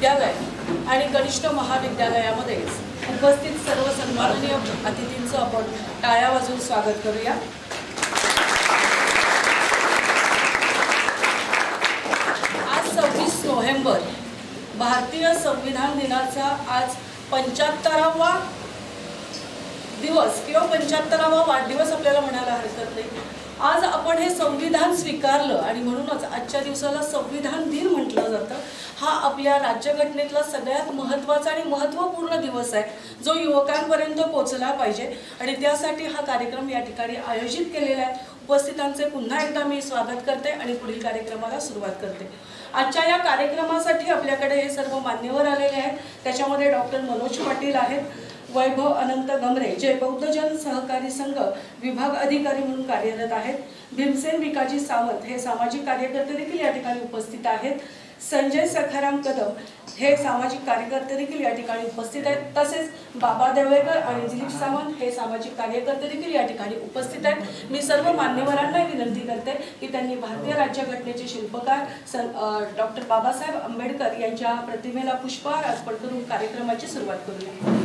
विद्यालय आणि कनिष्ठ महाविद्यालयामध्ये उपस्थित सर्व सन्माननीय अतिथींचं आपण टाळ्या वाजवून स्वागत करूया। आज 26 नोव्हेंबर भारतीय संविधान दिनाचा आज 75वा दिवस किंवा 75वा वाढदिवस आपल्याला म्हणायला हरकत नाही। आज आपण हे संविधान स्वीकारलं आणि म्हणूनच आजच्या दिवसाला संविधान दिन म्हटलं जातं। हा आपल्या राज्यघटनेतला सगळ्यात महत्त्वाचा आणि महत्त्वपूर्ण दिवस आहे जो युवकांपर्यंत पोहोचला पाहिजे आणि त्यासाठी हा कार्यक्रम या ठिकाणी आयोजित केलेला आहे। उपस्थितांचे पुन्हा एकदा मी स्वागत करते आणि पुढील कार्यक्रमाला सुरुवात करते। आजच्या या कार्यक्रमासाठी आपल्याकडे हे सर्व मान्यवर आलेले आहेत। त्याच्यामध्ये डॉक्टर मनोज पाटील आहेत, वैभव अनंत गमरे जे बौद्ध जन सहकारी संघ विभाग अधिकारी म्हणून कार्यरत आहेत, भीमसेन भिकाजी सावंत हे सामाजिक कार्यकर्ते देखील या ठिकाणी उपस्थित आहेत, संजय सखाराम कदम हे सामाजिक कार्यकर्ते देखील या ठिकाणी उपस्थित आहेत, तसेच बाबा देवळेकर आणि दिलीप सावंत हे सामाजिक कार्यकर्ते देखील या ठिकाणी उपस्थित आहेत। मी सर्व मान्यवरांना विनंती करते की त्यांनी भारतीय राज्यघटनेचे शिल्पकार डॉक्टर बाबासाहेब आंबेडकर यांच्या प्रतिमेला पुष्पहार अर्पण करून कार्यक्रमाची सुरुवात करूया।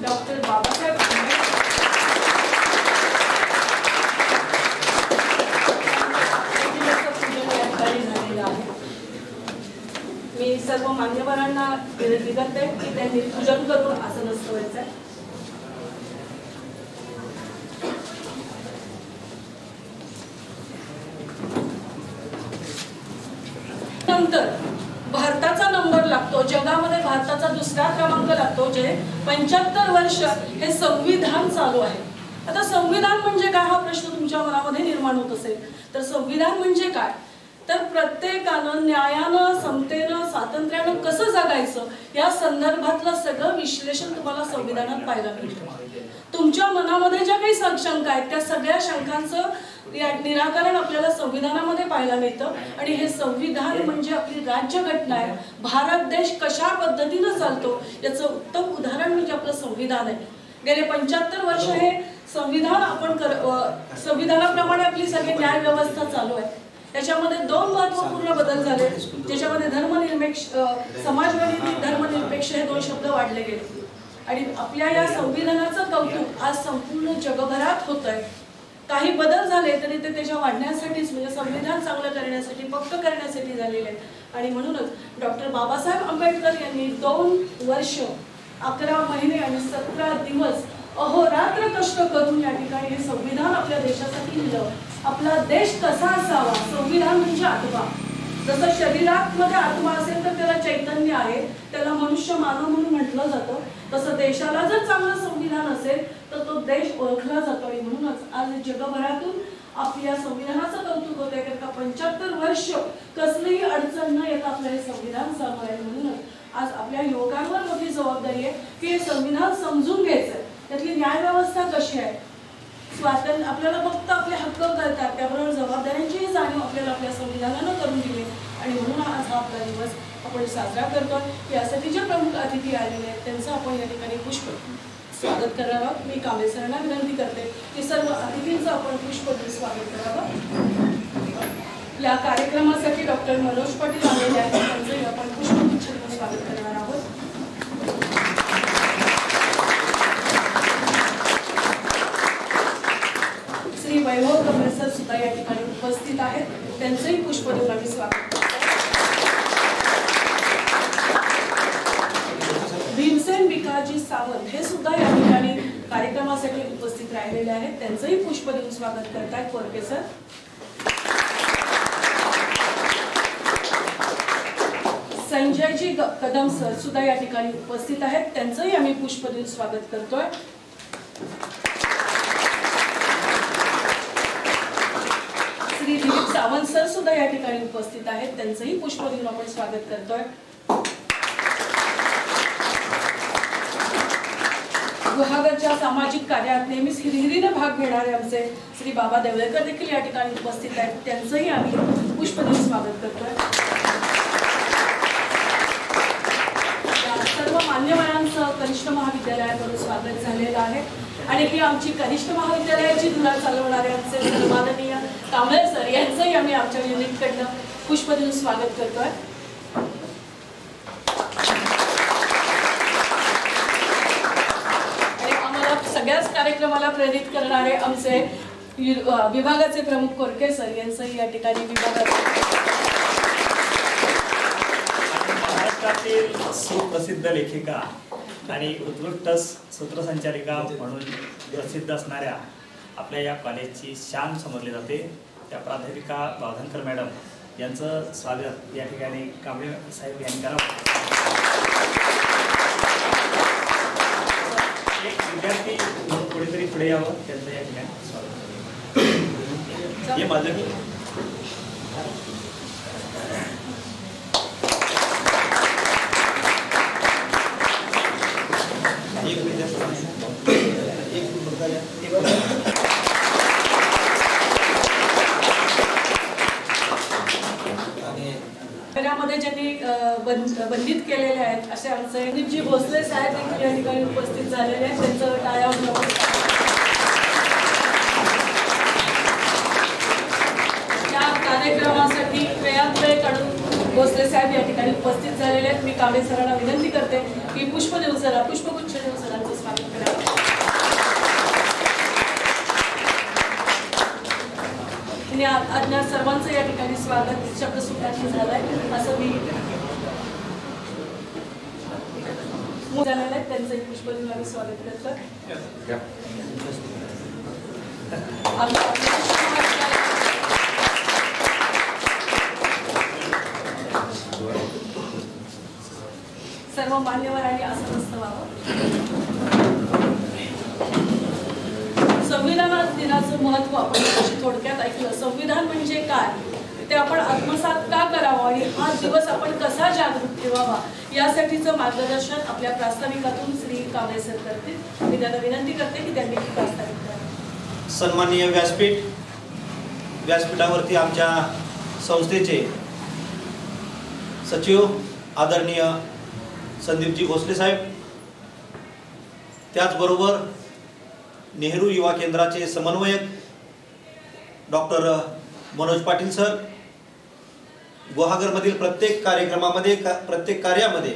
डॉक्टर बाबासाहेब आंबेडकर मी सर्व मान्यवरांना विनंती करते की त्यांनी पूजन करून आसनस्थ व्हायचं आहे। नंतर भारताचा नंबर लागतो, जगामध्ये भारताचा दुसरा क्रमांक लागतो जे 75 वर्ष हे संविधान चालू आहे। आता संविधान म्हणजे काय हा प्रश्न तुमच्या मनामध्ये निर्माण होत असेल तर संविधान म्हणजे काय तर प्रत्येकानं न्यायानं, समतेनं, स्वातंत्र्यानं कसं जगायचं या संदर्भातलं सगळं विश्लेषण तुम्हाला संविधानात पाहायला मिळतं। तुमच्या मनामध्ये ज्या काही शंका आहेत त्या सगळ्या शंकांचं निराकरण आपल्याला संविधानामध्ये पाहायला मिळतं आणि हे संविधान म्हणजे आपली राज्यघटना आहे। भारत देश कशा पद्धतीने चालतो याचं उत्तम उदाहरण म्हणजे आपलं संविधान आहे। गेले 75 वर्ष हे संविधान आपण संविधानाप्रमाणे आपली सगळी न्याय व्यवस्था चालू आहे। त्याच्यामध्ये दोन महत्त्वपूर्ण बदल झाले ज्याच्यामध्ये धर्मनिरपेक्ष समाजवादी धर्मनिरपेक्ष हे दोन शब्द वाढले गेले आणि आपल्या या संविधानाचं कौतुक आज संपूर्ण जगभरात होत आहे। काही बदल झाले तरी ते त्याच्या वाढण्यासाठीच म्हणजे संविधान चांगलं करण्यासाठी पक्क करण्यासाठी झालेले आहेत आणि म्हणूनच डॉक्टर बाबासाहेब आंबेडकर यांनी 2 वर्ष 11 महिने आणि 17 दिवस अहोरात्र कष्ट करून या ठिकाणी हे संविधान आपल्या देशासाठी लिहिलं। आपला देश कसा असावा, संविधान म्हणजे आत्मा, जसं शरीरामध्ये आत्मा असेल तर त्याला चैतन्य आहे, त्याला मनुष्य मानव म्हणून म्हटलं जातं, तसं देशाला जर चांगलं संविधान असेल तर तो देश ओळखला जातो आणि म्हणूनच आज जगभरातून आपल्या संविधानाचं कौतुक होत आहे कारण 75 वर्ष कसलीही अडचण न येता आपलं हे संविधान चालू आहे। म्हणूनच आज आपल्या युवकांवर मोठी जबाबदारी आहे की हे संविधान समजून घ्यायचं, त्यातली न्याय व्यवस्था कशी आहे, स्वातंत्र्य आपल्याला फक्त आपले हक्क करतात त्याबरोबर जबाबदाऱ्यांचीही जाणीव आपल्याला आपल्या संविधानानं करून दिली आणि म्हणून आज हा आपला दिवस आपण साजरा करतो। यासाठी जे प्रमुख अतिथी आलेले आहेत त्यांचं आपण या ठिकाणी पुष्प स्वागत करावं। मी कांबळे सरांना विनंती करते की सर्व अतिथींचं आपण पुष्पगुच्छ स्वागत करावं। या कार्यक्रमासाठी डॉक्टर मनोज पाटील आलेले आहेत, त्यांचंही आपण पुष्पगुच्छ स्वागत करणार आहोत। श्री वैभव गमरे सर सुद्धा या ठिकाणी उपस्थित आहेत, त्यांचंही पुष्प देऊन आम्ही स्वागत करतो। भीमसेन भिकाजी सावंत हे सुद्धा या ठिकाणी कार्यक्रमासाठी उपस्थित राहिलेले आहेत, त्यांचंही पुष्प देऊन स्वागत करतायत कोरके सर। संजयजी कदम सर सुद्धा या ठिकाणी उपस्थित आहेत, त्यांचंही आम्ही पुष्प देऊन स्वागत करतोय। श्री दिलीप सावंत सर सुद्धा या ठिकाणी उपस्थित आहेत, त्यांचंही पुष्प देऊन आपण स्वागत करतोय। गुहागरच्या सामाजिक कार्यात नेहमीच हिरिरीने भाग घेणारे आमचे श्री बाबा देवळेकर देखील या ठिकाणी उपस्थित आहेत, त्यांचंही आम्ही पुष्प देऊन स्वागत करतोय। सर्व मान्यवरांचं कनिष्ठ महाविद्यालयाकडून स्वागत झालेलं आहे आणि ही आमची कनिष्ठ महाविद्यालयाची धुरा चालवणारे आमचे सन्माननीय कांबळे सर यांचंही आम्ही आमच्या युनिटकडनं पुष्प देऊन स्वागत करतोय। कार्यक्रमाला प्रेरित करणारे आमचे विभागाचे प्रमुख कोरके सर यांचंही या ठिकाणी महाराष्ट्रातील सुप्रसिद्ध लेखिका आणि उत्कृष्ट सूत्रसंचालिका म्हणून प्रसिद्ध असणाऱ्या आपल्या या कॉलेजची शान समजली जाते त्या प्राध्यापिका बावधनकर मॅडम यांचं स्वागत या ठिकाणी कांबळे साहेब यांनी करावं. एक विद्यार्थी म्हणून कोणीतरी पुढे यावं त्यांचं या ठिकाणी स्वागत. हे माझं मी मध्ये ज्यांनी बंदित केलेले आहेत असे आमचे संदीपजी भोसले साहेब देखील या ठिकाणी उपस्थित झालेले आहेत. त्यांचं टाळ्यावर या कार्यक्रमासाठी वेळात काढून भोसले साहेब या ठिकाणी उपस्थित झालेले आहेत. मी कांबळे सरांना विनंती करते की पुष्पगुच्छ देऊन सरांचं स्वागत करावं. आज्ञा सर्वांचं या ठिकाणी स्वागत शब्दसुखाने झालंय असं मी झालेलं आहे. त्यांचंही पुष्पगुच्छ स्वागत करतं. सर्व मान्यवरांनी असं नसतं व्हावं. संविधान दिनाचं महत्त्व आपण थोडक्यात ऐकलं. संविधान म्हणजे काय ते आपण आत्मसात का करावं आणि हा दिवस आपण कसा जागृत ठेवावा यासाठीचं मार्गदर्शन आपल्या प्रास्ताविकातून श्री कांबळे सर करतील. मी त्यांना विनंती करते की त्यांनी प्रास्ताविक करावं. सन्माननीय व्यासपीठावरती आमच्या संस्थेचे सचिव आदरणीय संदीपजी भोसले साहेब, त्याचबरोबर नेहरू युवा केंद्राचे समन्वयक डॉक्टर मनोज पाटील सर, गुहागरमधील प्रत्येक कार्यक्रमामध्ये प्रत्येक कार्यामध्ये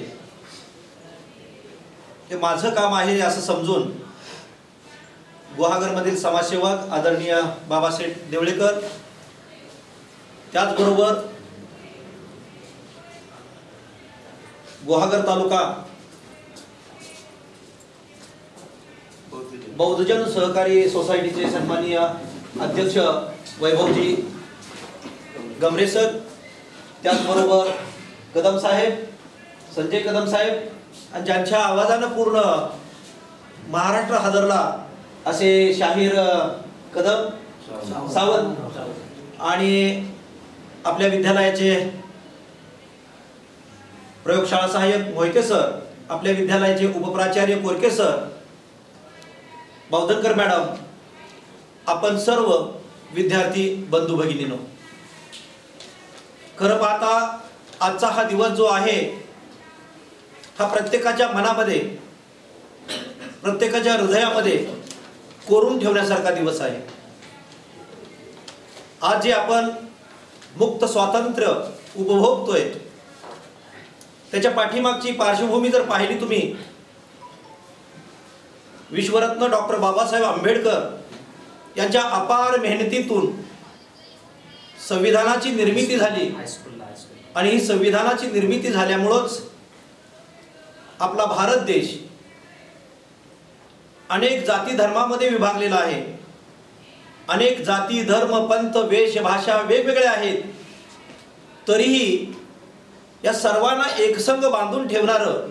हे माझं काम आहे असं समजून गुहागरमधील समाजसेवक आदरणीय बाबासाहेब देवळेकर, त्याचबरोबर गुहागर तालुका बौद्धजन सहकारी सोसायटीचे सन्माननीय अध्यक्ष वैभवजी गमरे सर, त्याचबरोबर कदम साहेब, संजय कदम साहेब, आणि ज्यांच्या आवाजानं पूर्ण महाराष्ट्र हादरला असे शाहीर कदम सावंत, आणि आपल्या विद्यालयाचे प्रयोगशाळा सहाय्यक मोहिते सर, आपल्या विद्यालयाचे उपप्राचार्य कोरके सर, बावधनकर मॅडम, आपण सर्व विद्यार्थी बंधू भगिनींनो, खरं पाहता आजचा हा दिवस जो आहे हा प्रत्येकाच्या मनामध्ये प्रत्येकाच्या हृदयामध्ये कोरून ठेवण्यासारखा दिवस आहे. आज जे आपण मुक्त स्वातंत्र्य उपभोगतोय त्याच्या पाठीमागची पार्श्वभूमी जर पाहिली तुम्ही, विश्वरत्न डॉक्टर बाबासाहेब आंबेडकर यांच्या अपार मेहनतीतून संविधानाची निर्मिती झाली आणि ही संविधानाची निर्मिती झाल्यामुळेच आपला भारत देश अनेक जाती धर्मामध्ये विभागलेला आहे. अनेक जाती धर्म पंथ वेश भाषा वेगवेगळे आहेत, तरीही या सर्वांना एकसंघ बांधून ठेवणारं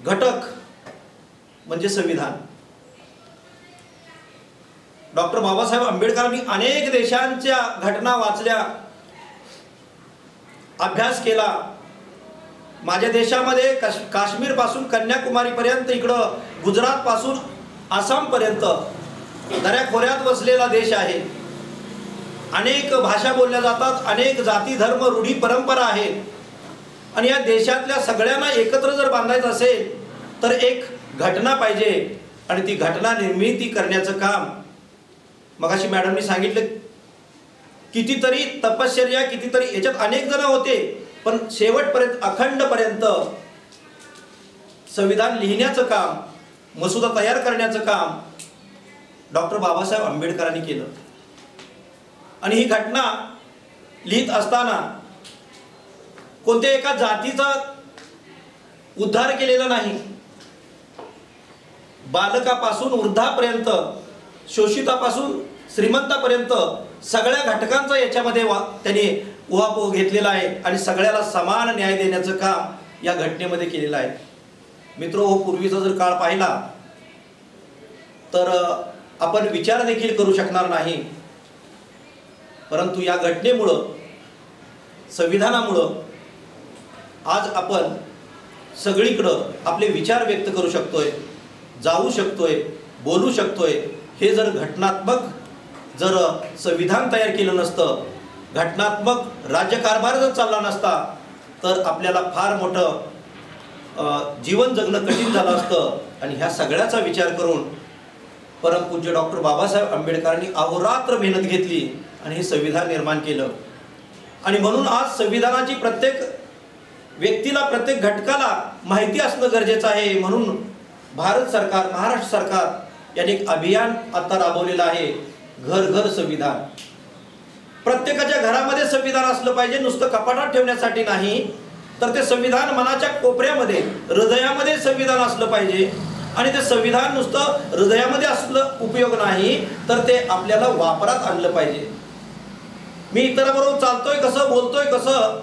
घटक म्हणजे संविधान. डॉक्टर बाबासाहेब आंबेडकरांनी अनेक देशांच्या घटना वाचल्या, अभ्यास केला. माझ्या देशामध्ये काश्मीर पासून कन्याकुमारी पर्यंत, इकडं गुजरात पासून आसाम पर्यंत दऱ्याखोऱ्यात वसलेला देश आहे. अनेक भाषा बोलल्या जातात, अनेक जाती धर्म रूढी परंपरा आहेत, आणि या देशातल्या सगळ्यांना एकत्र जर बांधायचं असेल तर एक घटना पाहिजे, आणि ती घटना निर्मिती करण्याचं काम मगाशी मॅडमनी सांगितलं. कितीतरी तपश्चर्या, कितीतरी याच्यात अनेक जण होते, पण शेवटपर्यंत अखंडपर्यंत संविधान लिहिण्याचं काम मसुदा तयार करण्याचं काम डॉक्टर बाबासाहेब आंबेडकरांनी केलं. आणि ही घटना लिहित असताना कोणत्या एका जातीचा उद्धार केलेला नाही. बालकापासून वृद्धापर्यंत, शोषितापासून श्रीमंतापर्यंत सगळ्या घटकांचा याच्यामध्ये त्याने उहापोह घेतलेला आहे आणि सगळ्याला समान न्याय देण्याचं काम या घटनेमध्ये केलेलं आहे. मित्रो, पूर्वीचा जर काळ पाहिला तर आपण विचार देखील करू शकणार नाही. परंतु या घटनेमुळं, संविधानामुळं आज आपण सगळीकडं आपले विचार व्यक्त करू शकतोय, जाऊ शकतोय, बोलू शकतोय. हे जर घटनात्मक जर संविधान तयार केलं नसतं, घटनात्मक राज्यकारभार जर चालला नसता, तर आपल्याला फार मोठं जीवन जगणं कठीण झालं असतं. आणि ह्या सगळ्याचा विचार करून परमपूज्य डॉक्टर बाबासाहेब आंबेडकरांनी अहोरात्र मेहनत घेतली आणि हे संविधान निर्माण केलं. आणि म्हणून आज संविधानाची प्रत्येक व्यक्तीला, प्रत्येक घटकाला माहिती असणं गरजेचं आहे. म्हणून भारत सरकार, महाराष्ट्र सरकार यांनी एक अभियान आता राबवलेलं आहे, घर घर संविधान. प्रत्येकाच्या घरामध्ये संविधान असलं पाहिजे, नुसतं कपाटात ठेवण्यासाठी नाही, तर ते संविधान मनाच्या कोपऱ्यामध्ये, हृदयामध्ये संविधान असलं पाहिजे. आणि ते संविधान नुसतं हृदयामध्ये असलं उपयोग नाही, तर ते आपल्याला वापरात आणलं पाहिजे. मी इतराबरोबर चालतोय कसं, बोलतोय कसं,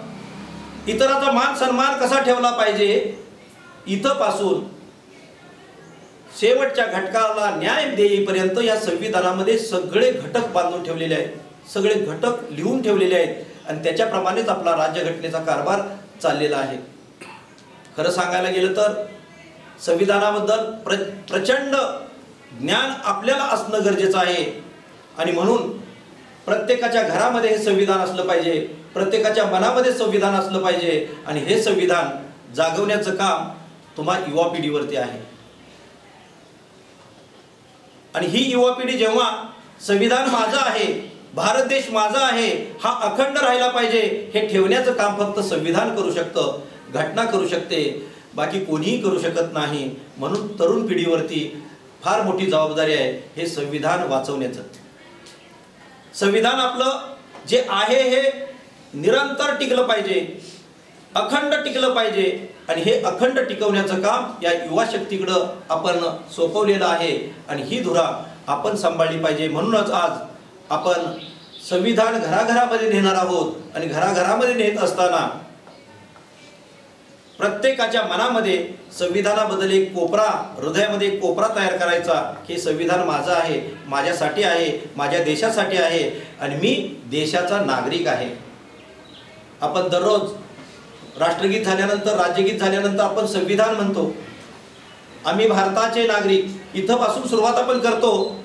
इतराचा मान सन्मान कसा ठेवला पाहिजे, इथपासून शेवटच्या घटकाला न्याय देईपर्यंत या संविधानामध्ये सगळे घटक बांधून ठेवलेले आहेत, सगळे घटक लिहून ठेवलेले आहेत. आणि त्याच्याप्रमाणेच आपला राज्यघटनेचा कारभार चाललेला आहे. खरं सांगायला गेलं तर संविधानाबद्दल प्रचंड ज्ञान आपल्याला असणं गरजेचं आहे. आणि म्हणून प्रत्येकाच्या घरामध्ये हे संविधान असलं पाहिजे, प्रत्येकाच्या मनामध्ये संविधान असलं पाहिजे. आणि हे संविधान जागवण्याचं काम तुम्हा युवा पिढीवरती आहे. आणि ही युवा पिढी जेव्हा संविधान माझं आहे, भारत देश माझा आहे, हा अखंड राहिला पाहिजे, हे ठेवण्याचं काम फक्त संविधान करू शकतं, घटना करू शकते, बाकी कोणीही करू शकत नाही. म्हणून तरुण पिढीवरती फार मोठी जबाबदारी आहे हे संविधान वाचवण्याचं. संविधान आपलं जे आहे हे निरंतर टिकलं पाहिजे, अखंड टिकलं पाहिजे. आणि हे अखंड टिकवण्याचं काम या युवा शक्तीकडं आपण सोपवलेलं आहे. आणि ही धुरा आपण सांभाळली पाहिजे. म्हणूनच आज आपण संविधान घराघरामध्ये नेणार आहोत. आणि घराघरामध्ये नेत असताना प्रत्येकाच्या मनामध्ये संविधानाबद्दल एक कोपरा, हृदयामध्ये एक कोपरा तयार करायचा, की संविधान माझं आहे, माझ्यासाठी आहे, माझ्या देशासाठी आहे आणि मी देशाचा नागरिक आहे. आपण दररोज राष्ट्रगीत झाल्यानंतर, राज्यगीत झाल्यानंतर आपण संविधान म्हणतो. आम्ही भारताचे नागरिक, इथपासून सुरुवात आपण करतो.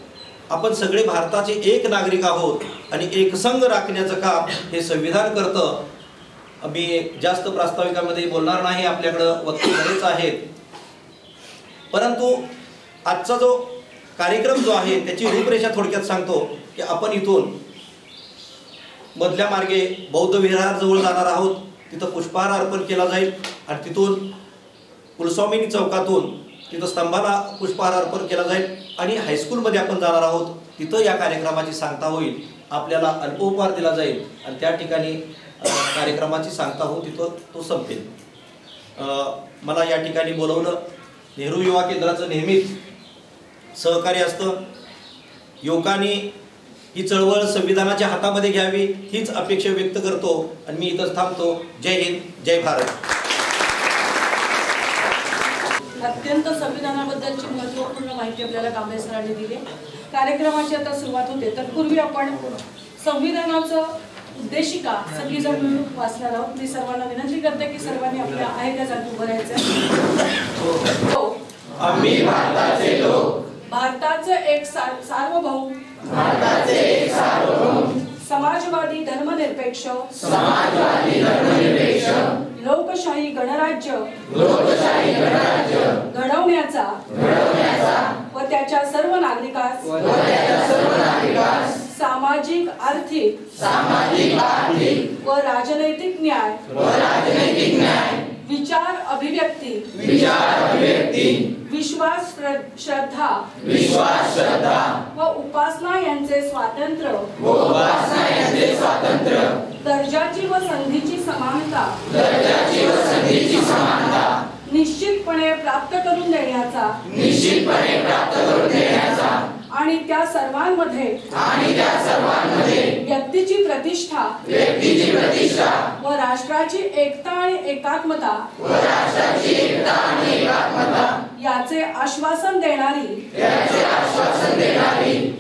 आपण सगळे भारताचे एक नागरिक आहोत आणि एकसंघ राखण्याचं काम हे संविधान करतं. मी जास्त प्रास्ताविकामध्ये बोलणार नाही, आपल्याकडं वक्ते बरेच आहेत. परंतु आजचा जो कार्यक्रम जो आहे त्याची रूपरेषा थोडक्यात सांगतो, की आपण इथून मधल्या मार्गे बौद्ध विहाराजवळ जाणार आहोत. तिथं पुष्पहार अर्पण केला जाईल आणि तिथून कुलस्वामिनी चौकातून तिथं स्तंभाला पुष्पहार अर्पण केला जाईल. आणि हायस्कूलमध्ये आपण जाणार आहोत, तिथं या कार्यक्रमाची सांगता होईल. आपल्याला अल्पोपहार दिला जाईल आणि त्या ठिकाणी कार्यक्रमाची सांगता होऊन तिथं तो संपेल. मला या ठिकाणी बोलवलं. नेहरू युवा केंद्राचं नेहमीच सहकार्य असतं. युवकांनी ही चळवळ संविधानाच्या हातामध्ये घ्यावी हीच अपेक्षा व्यक्त करतो आणि मी इथंच थांबतो. जय हिंद, जय भारत. अत्यंत संविधानाबद्दलची महत्त्वपूर्ण माहिती आपल्याला कांबळे सरांनी दिली. कार्यक्रमाची आता सुरुवात होते. तत्पूर्वी आपण संविधानाचं उद्देशिका सगळीजण मिळून वाचणार आहोत. मी सर्वांना विनंती करते की सर्वांनी आपल्या आहे त्या जागी उभं राहायचं. आम्ही भारताचे लोक, भारताचे एक सार्वभौम, समाजवादी धर्मनिरपेक्ष, लोकशाही गणराज्य घडवण्याचा व त्याच्या सर्व नागरिकास सामाजिक आर्थिक व राजनैतिक न्याय विचार अभिव्यक्ती विश्वास श्रद्धा व उपासना यांचे स्वातंत्र्य दर्जाची व संधीची समानता निश्चितपणे प्राप्त करून देण्याचा आणि त्या सर्वांमध्ये व्यक्तीची प्रतिष्ठा व राष्ट्राची एकता आणि एकात्मता याचे आश्वासन देणारी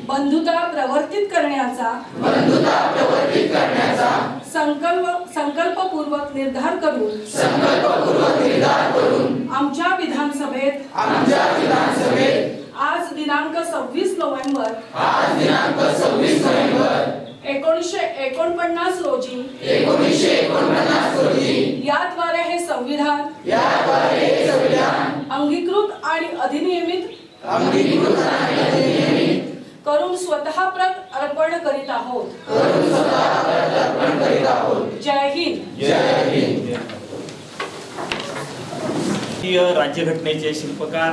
बंधुता प्रवर्तित करण्याचा संकल्पपूर्वक निर्धार करून आमच्या विधानसभेत आज दिनांक 26 नोव्हेंबर 1949 रोजी याद्वारे हे संविधान अंगीकृत आणि अधिनियमित करून स्वतःप्रत अर्पण करीत आहोत. जय हिंद. राज्यघटनेचे शिल्पकार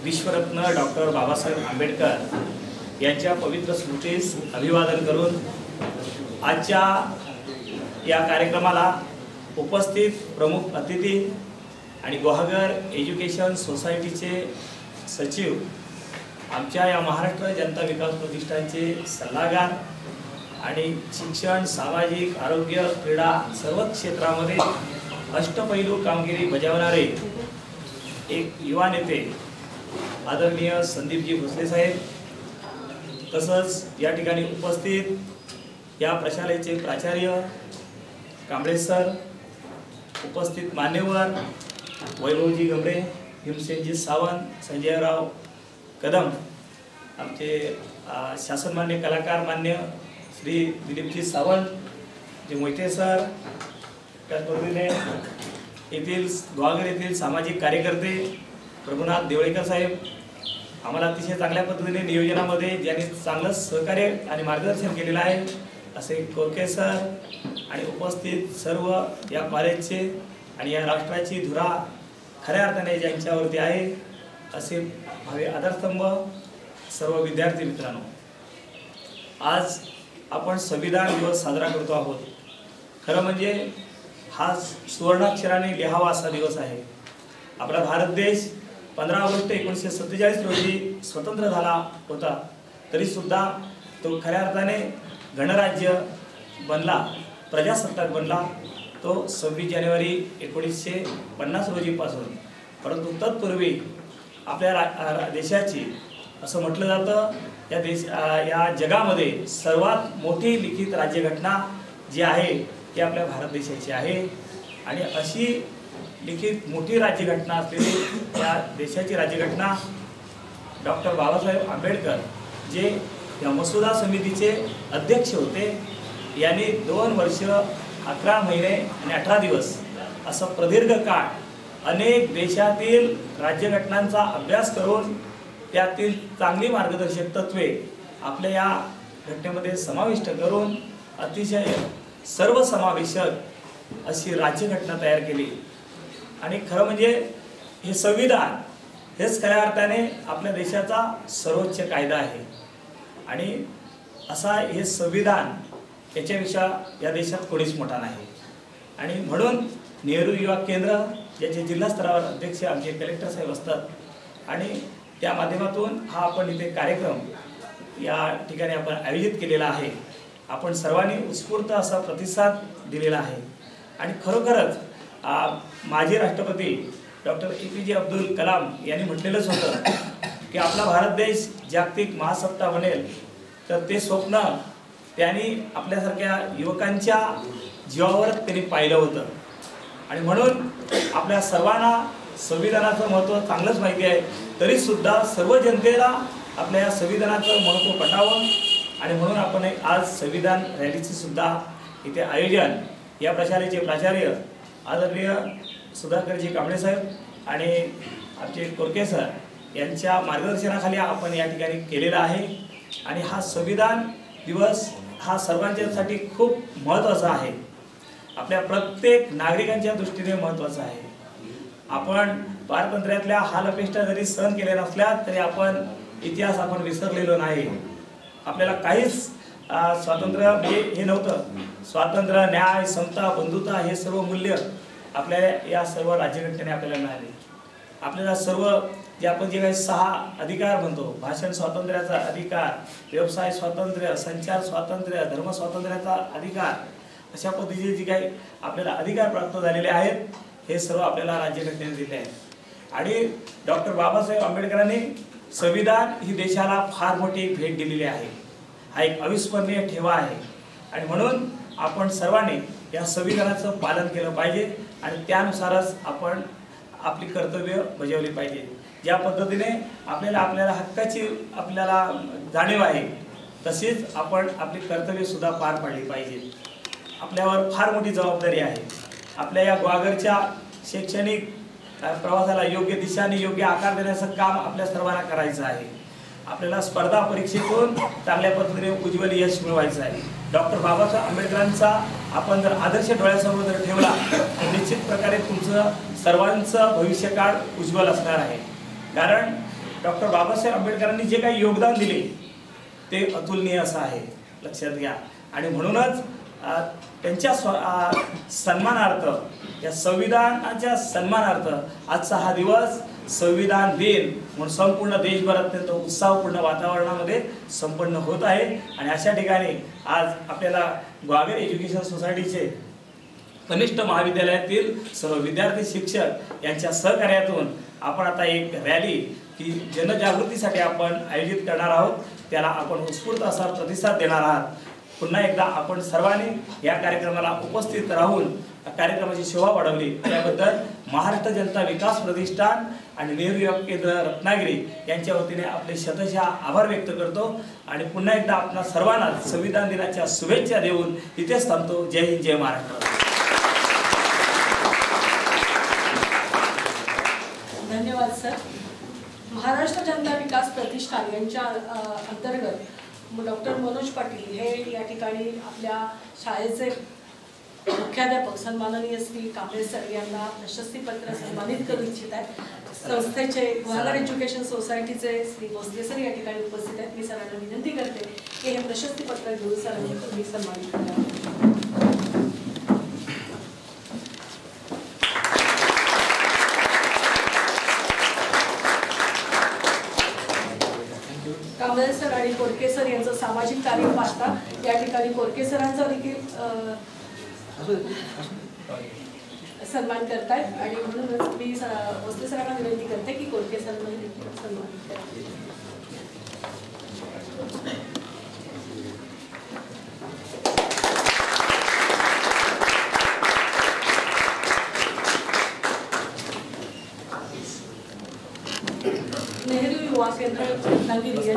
विश्वरत्न डॉक्टर बाबासाहेब आंबेडकर यांच्या पवित्र स्मृतीस अभिवादन करून आजच्या या कार्यक्रमाला उपस्थित प्रमुख अतिथी आणि गुहागर एज्युकेशन सोसायटीचे सचिव, आमच्या या महाराष्ट्र जनता विकास प्रतिष्ठानचे सल्लागार आणि शिक्षण, सामाजिक, आरोग्य, क्रीडा सर्व क्षेत्रामध्ये अष्टपैलू कामगिरी बजावणारे एक युवा नेते आदरणीय संदीपजी भोसले साहेब, तसंच या ठिकाणी उपस्थित या प्रशालेचे प्राचार्य कांबळे सर, उपस्थित मान्यवर वैभवजी गमरे, भीमसेनजी सावंत, संजयराव कदम, आमचे शासनमान्य कलाकार मान्य श्री दिलीपजी सावंत, जे मोहिते सर, त्याचबरोबरीने येथील गुहागर येथील सामाजिक कार्यकर्ते प्रभुनाथ देवळेकर साहेब, आम्हाला अतिशय चांगल्या पद्धतीने नियोजनामध्ये ज्यांनी चांगलं सहकार्य आणि मार्गदर्शन केलेलं आहे असे कोरके सर आणि उपस्थित सर्व या कॉलेजचे आणि या राष्ट्राची धुरा खऱ्या अर्थाने ज्यांच्यावरती आहे असे भावे आधारस्तंभ सर्व विद्यार्थी मित्रांनो, आज आपण संविधान दिवस साजरा करतो आहोत. खरं म्हणजे हा सुवर्णाक्षराने लिहावा असा दिवस आहे. आपला भारत देश 15 ऑगस्ट 1947 रोजी स्वतंत्र झाला होता, तरी सुद्धा तो खऱ्या अर्थाने गणराज्य बनला, प्रजासत्ताक बनला तो 26 जानेवारी 1950 रोजीपासून. परंतु तत्पूर्वी आपल्या देशाची असं म्हटलं जातं या जगामध्ये सर्वात मोठी लिखित राज्यघटना जी आहे ती आपल्या भारत देशाची आहे. आणि अशी लिखित मोठी राज्यघटना असलेली या देशाची राज्यघटना डॉक्टर बाबासाहेब आंबेडकर जे या मसुदा समितीचे अध्यक्ष होते, यांनी 2 वर्ष 11 महिने आणि 18 दिवस असं प्रदीर्घ काळ अनेक देशातील राज्यघटनांचा अभ्यास करून त्यातील चांगली मार्गदर्शक तत्वे आपल्या या घटनेमध्ये समाविष्ट करून अतिशय सर्वसमावेशक अशी राज्यघटना तयार केली. आणि खरं म्हणजे हे संविधान हेच खऱ्या अर्थाने आपल्या देशाचा सर्वोच्च कायदा आहे. आणि असा हे संविधान याच्यापेक्षा या देशात कोणीच मोठा नाही. आणि म्हणून नेहरू युवा केंद्र याचे जिल्हा स्तरावर अध्यक्ष आमचे कलेक्टर साहेब असतात आणि त्या माध्यमातून हा आपण इथे कार्यक्रम या ठिकाणी आपण आयोजित केलेला आहे. आपण सर्वांनी उत्स्फूर्त असा प्रतिसाद दिलेला आहे. आणि खरोखरच माजी राष्ट्रपती डॉक्टर APJ अब्दुल कलाम यांनी म्हटलेलंच होतं की आपला भारत देश जागतिक महासत्ता बनेल, तर ते स्वप्न त्यांनी आपल्यासारख्या युवकांच्या जीवावर त्यांनी पाहिलं होतं. आणि म्हणून आपल्या सर्वांना संविधानाचं महत्त्व चांगलंच माहिती आहे, तरीसुद्धा सर्व जनतेला आपल्या या संविधानाचं महत्त्व पटावं आणि म्हणून आपण आज संविधान रॅलीचे सुद्धा इथे आयोजन या प्रशालेचे प्राचार्य आदरणीय सुधाकरजी कांबळे साहेब आणि आमचे कोरके सर यांच्या मार्गदर्शनाखाली आपण या ठिकाणी केलेला आहे. आणि हा संविधान दिवस हा सर्वांच्यासाठी खूप महत्त्वाचा आहे. आपल्या प्रत्येक नागरिकांच्या दृष्टीने महत्त्वाचं आहे. आपण स्वातंत्र्यातल्या हालअपेष्टा जरी सहन केल्या नसल्या तरी आपण इतिहास आपण विसरलेलो नाही. आपल्याला काहीच स्वातंत्र्य म्हणजे हे नव्हतं. स्वातंत्र्य, न्याय, समता, बंधुता हे सर्व मूल्य आपल्या या सर्व राज्यघटनेने आपल्याला मिळाले. आपल्याला सर्व जे आपण जे काही 6 अधिकार म्हणतो, भाषण स्वातंत्र्याचा अधिकार, व्यवसाय स्वातंत्र्य, संचार स्वातंत्र्य, धर्म स्वातंत्र्याचा अधिकार, अशा पद्धतीचे जे काही आपल्याला अधिकार प्राप्त झालेले आहेत हे सर्व आपल्याला राज्यघटनेने दिले आहेत. आणि डॉक्टर बाबासाहेब आंबेडकरांनी संविधान ही देशाला फार मोठी भेट दिलेली आहे. हा एक अविस्मरणीय ठेवा आहे. आणि म्हणून आपण सर्वांनी या संविधानाचं पालन केलं पाहिजे आणि त्यानुसारच आपण आपली कर्तव्य बजावली पाहिजे. ज्या पद्धतीने आपल्याला हक्काची आपल्याला जाणीव आहे तसेच आपण आपली कर्तव्य सुद्धा पार पाडली पाहिजे. आपल्यावर फार मोठी जबाबदारी आहे. आपल्या या ग्वागरच्या शैक्षणिक प्रवासाला योग्य दिशाने योग्य आकार देण्याचं काम आपल्या सर्वांना करायचं आहे. आपल्याला स्पर्धा परीक्षेतून चांगल्या पद्धतीने उज्ज्वल यश मिळवायचं आहे. डॉक्टर बाबासाहेब आंबेडकरांचा आपण जर आदर्श डोळ्यासमोर जर ठेवला तर निश्चित प्रकारे तुमचं सर्वांचं भविष्यकाळ उज्ज्वल असणार आहे. कारण डॉक्टर बाबासाहेब आंबेडकरांनी जे काही योगदान दिले ते अतुलनीय असं आहे, लक्षात घ्या. आणि म्हणूनच त्यांच्या सन्मानार्थ, या संविधानाच्या सन्मानार्थ आजचा हा दिवस संविधान दिन म्हणून संपूर्ण देशभर अत्यंत उत्साहपूर्ण वातावरणामध्ये संपन्न होत आहे. आणि अशा ठिकाणी आज आपल्याला ग्वागर एज्युकेशन सोसायटीचे कनिष्ठ महाविद्यालयातील सर्व विद्यार्थी शिक्षक यांच्या सहकार्यातून आपण आता एक रॅली की जनजागृतीसाठी आपण आयोजित करणार आहोत. त्याला आपण उत्स्फूर्त असा प्रतिसाद देणार आहात. पुन्हा एकदा आपण सर्वांनी या कार्यक्रमाला उपस्थित राहून कार्यक्रमाची शोभा वाढवली त्याबद्दल महाराष्ट्र जनता विकास प्रतिष्ठान आणि नेहरू युवा केंद्र रत्नागिरी यांच्या वतीने आपले शतशः आभार व्यक्त करतो. आणि पुन्हा एकदा आपणा सर्वांना संविधान दिनाच्या शुभेच्छा देऊन इथेच थांबतो. जय हिंद, जय महाराष्ट्र. धन्यवाद सर. महाराष्ट्र जनता विकास प्रतिष्ठान यांच्या अंतर्गत डॉक्टर मनोज पाटील हे या ठिकाणी आपल्या शाळेचे मुख्याध्यापक सन्माननीय श्री कांबळे सर यांना प्रशस्तीपत्र सन्मानित करू इच्छित आहेत. संस्थेचे ग्वागर एज्युकेशन सोसायटीचे श्री भोसले सर या ठिकाणी उपस्थित आहेत. मी सरांना विनंती करते की हे प्रशस्तीपत्र घेऊन सरांनी सन्मानित करावे. कांबळे सर आणि कोरके सर यांचं सामाजिक कार्य पाहता या ठिकाणी कोरके सरांचा देखील सन्मान करतायत. आणि म्हणूनच मी भोसले सरांना विनंती करते की कोरके सरांना देखील सन्मान करावे. नेहरू युवा केंद्र रत्नागिरी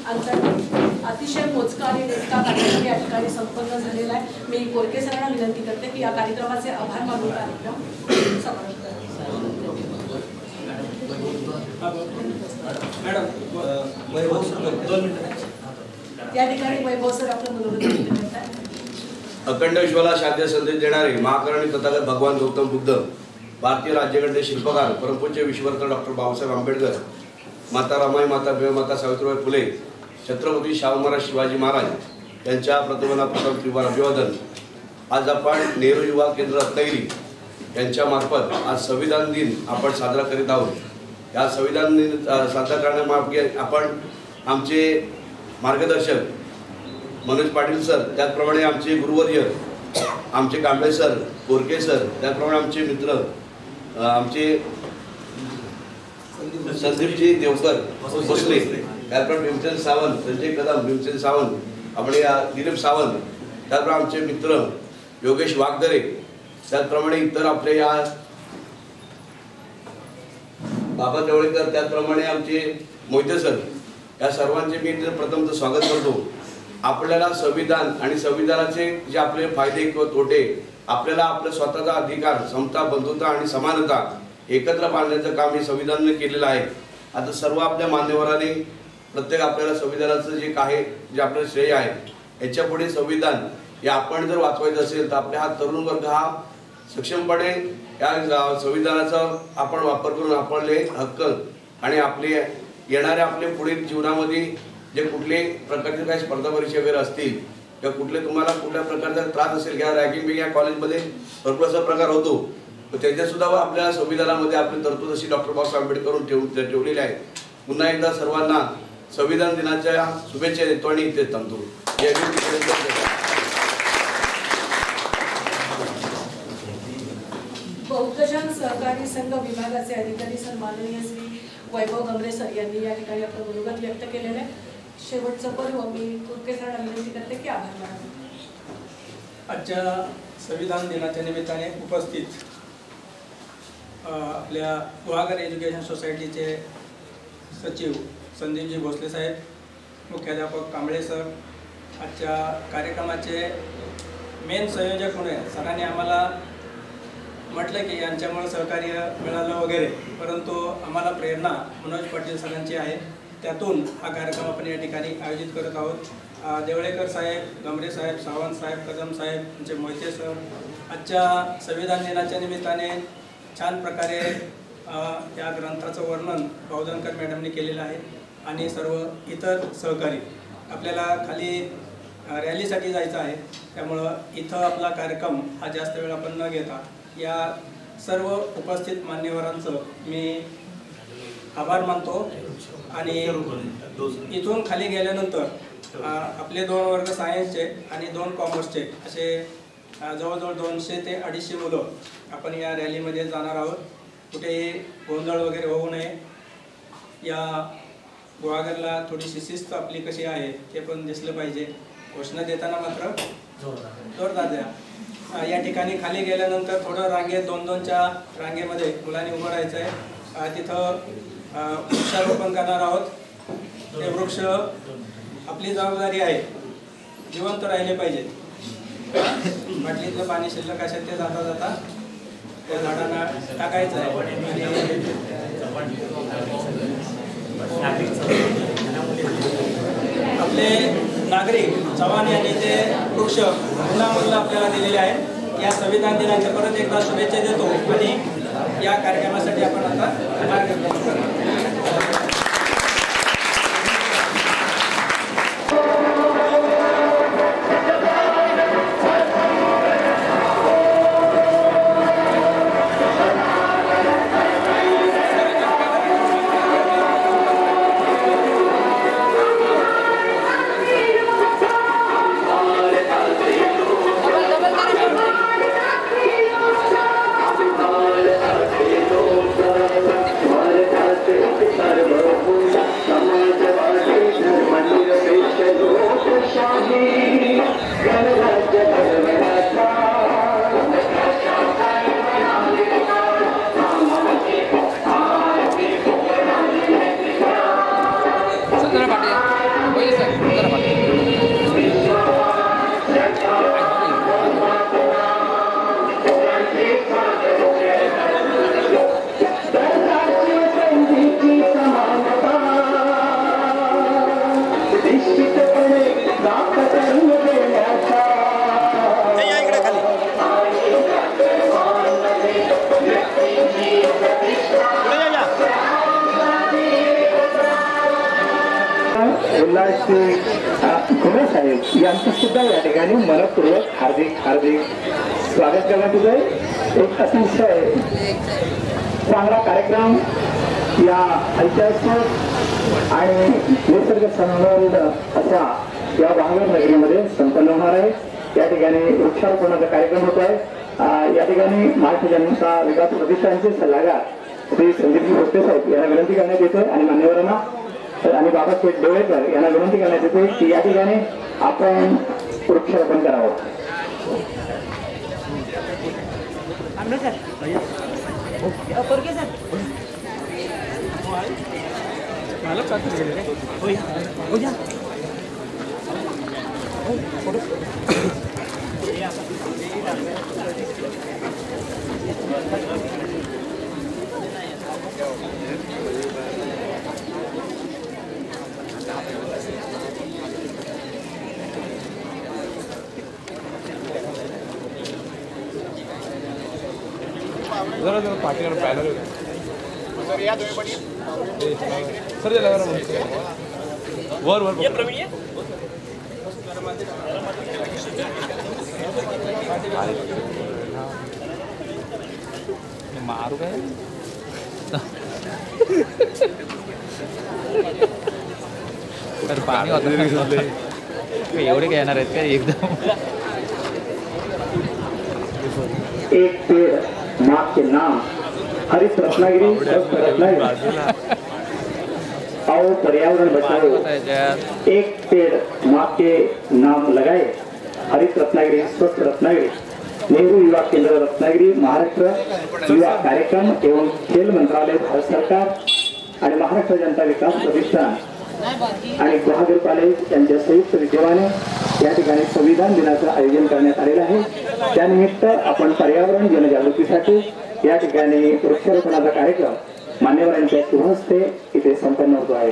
अंतर्गत अतिशय मोजका आणि नेटका कार्यक्रम या ठिकाणी संपन्न झालेला आहे. मी कोरके सरांना विनंती करते की या कार्यक्रमाचे आभार मानून कार्यक्रम समाप्त या ठिकाणी वैभव सर आपलं मनोरंजन करतात. अखंड विश्वाला शांती संदेश देणारे महाकरुणी तथागत भगवान गौतम बुद्ध, भारतीय राज्यघटने शिल्पकार परमपूज्य विश्वरत्न डॉक्टर बाबासाहेब आंबेडकर, माता रमाई, माता भेव, माता सावित्रीबाई फुले, छत्रपती शाहू महाराज शिवाजी महाराज यांच्या प्रतिमांना प्रथम त्रिवार अभिवादन. आज आपण नेहरू युवा केंद्र रत्नागिरी यांच्या मार्फत आज संविधान दिन आपण साजरा करीत आहोत. या संविधान दिन साजरा करण्यामागे आपण आमचे मार्गदर्शक मनोज पाटील सर, त्याचप्रमाणे आमचे गुरुवर्य आमचे कांबळे सर, कोरके सर, त्याचप्रमाणे आमचे मित्र आमचे संदीपजी देवकर भोसले, त्याचप्रमाणे भीमसेन सावंत, संजय कदम, भीमसेन सावंत, आपण दिलीप सावंत, त्याचप्रमाणे आमचे मित्र योगेश वाघदरे, त्याचप्रमाणे इतर आपल्या या बाबा जवळकर, त्याचप्रमाणे आमचे मोहिते सर, या सर्वांचे मी प्रथम स्वागत करतो. आपल्याला संविधान आणि संविधानाचे जे आपले फायदे किंवा तोटे, आपल्याला आपला स्वतःचा अधिकार, समता, बंधुता आणि समानता एकत्र बांधण्याचं काम हे संविधानाने केलेलं आहे. आता सर्व आपल्या मान्यवरांनी प्रत्येक आपल्याला संविधानाचं जे काही जे आपलं श्रेय आहे याच्या पुढे संविधान हे आपण जर वाचवायचं असेल तर आपल्या हा तरुण वर्ग हा सक्षमपणे या संविधानाचा आपण वापर करून आपले हक्क आणि आपले येणाऱ्या आपले पुढील जीवनामध्ये जे कुठले प्रकारचे काही स्पर्धा परीक्षा वगैरे असतील किंवा कुठले तुम्हाला कुठल्या प्रकारचा त्रास असेल किंवा रॅगिंग बिगिंग या कॉलेजमध्ये भरपूर असा प्रकार होतो, तर त्याच्या सुद्धा आपल्या संविधानामध्ये आपली तरतूद अशी डॉक्टर बाबासाहेब आंबेडकरून ठेवलेली आहे. पुन्हा एकदा सर्वांना संविधान दिनाच्या शुभेच्छा देतो आणि इथे थांबतो. बौद्धजन सहकारी संघ विभागाचे अधिकारी सन्माननीय श्री वैभव गमरे सर यांनी या ठिकाणी आपलं मनोगत व्यक्त केलेलं आहे. शेवटचं पर्व मी कुर्के सरांना विनंती करते की आभार मानावे. आजच्या संविधान दिनाच्या निमित्ताने उपस्थित आपल्या गुहागर एज्युकेशन सोसायटीचे सचिव संदीपजी भोसले साहेब, मुख्याध्यापक कांबळे सर, आजच्या कार्यक्रमाचे मेन संयोजक म्हणून सरांनी आम्हाला म्हटलं की यांच्यामुळे सहकार्य मिळालं वगैरे, परंतु आम्हाला प्रेरणा मनोज पाटील सरांची आहे. त्यातून हा कार्यक्रम आपण या ठिकाणी आयोजित करत आहोत. देवळेकर साहेब, गमरे साहेब, सावंत साहेब, कदम साहेब, यांचे मोहिते सर आजच्या संविधान दिनाच्या निमित्ताने छान प्रकारे या ग्रंथाचं वर्णन बावधनकर मॅडमने केलेलं आहे आणि सर्व इतर सहकारी. आपल्याला खाली रॅलीसाठी जायचं आहे, त्यामुळं इथं आपला कार्यक्रम हा जास्त वेळ आपण न घेता या सर्व उपस्थित मान्यवरांचं मी आभार मानतो. आणि इथून खाली गेल्यानंतर आपले 2 वर्ग सायन्सचे आणि 2 कॉमर्सचे असे जवळजवळ 200 ते 250 मुलं आपण या रॅलीमध्ये जाणार आहोत. कुठेही गोंधळ वगैरे होऊ नये, या गुहागरला थोडीशी शिस्त आपली कशी आहे ते पण दिसलं पाहिजे. घोषणा देताना मात्र जोरदार द्या. या ठिकाणी खाली गेल्यानंतर थोडं रांगेत 2-2च्या रांगेमध्ये मुलांनी उभं राहायचं आहे. तिथं वृक्षारोपण करणार आहोत. ते वृक्ष आपली जबाबदारी आहे, जिवंत राहिले पाहिजे. बाटलीतलं पाणी शिल्लक असेल ते जाता जाता त्या झाडांना टाकायचं आहे. आपले नागरिक जवान यांनी ते वृक्ष मुलामुला आपल्याला दिलेले आहेत. या संविधान दिनाच्या परत एकदा शुभेच्छा देतो आणि या कार्यक्रमासाठी आपण आता मार्गदर्शन करणार. घुमे साहेब यांचं सुद्धा या ठिकाणी मनपूर्वक हार्दिक स्वागत करण्यात येत आहे. एक अतिशय चांगला कार्यक्रम या ऐतिहासिक आणि निसर्ग समृद्ध अशा या वांगड नगरीमध्ये संपन्न होणार आहे. या ठिकाणी वृक्षारोपणाचा कार्यक्रम होत आहे. या ठिकाणी महाराष्ट्र जनता विकास प्रतिष्ठानचे सल्लागार श्री संदीपजी भोसले साहेब यांना विनंती करण्यात येते आणि मान्यवरांना आणि बाबासाहेब देवळेकर यांना विनंती करण्यात येते की या ठिकाणी आपण वृक्षारोपण करावं. पाठीवर बॅनर सर या सर वर वर मारू काय पाणी एवढे काय येणार आहेत काय एकदम एक पेड़ माँ के नाम हरित रत्नागिरी स्वस्थ रत्नागिरी आओ पर्यावरण बचाओ एक पेड़ माँ के नाम लगाए हरित रत्नागिरी स्वस्थ रत्नागिरी नेहरू युवा केंद्र रत्नागिरी महाराष्ट्र युवा कार्यक्रम एवं खेल मंत्रालय भारत सरकार आणि महाराष्ट्र जनता विकास प्रतिष्ठान आणि गुहागर कॉलेज यांच्या संयुक्त विद्यमाने या ठिकाणी संविधान दिनाचं आयोजन करण्यात आलेलं आहे। त्यानिमित्त आपण पर्यावरण जनजागृतीसाठी या ठिकाणी वृक्षारोपणाचा कार्यक्रम मान्यवरांच्या शुभहस्ते इथे संपन्न होतो आहे।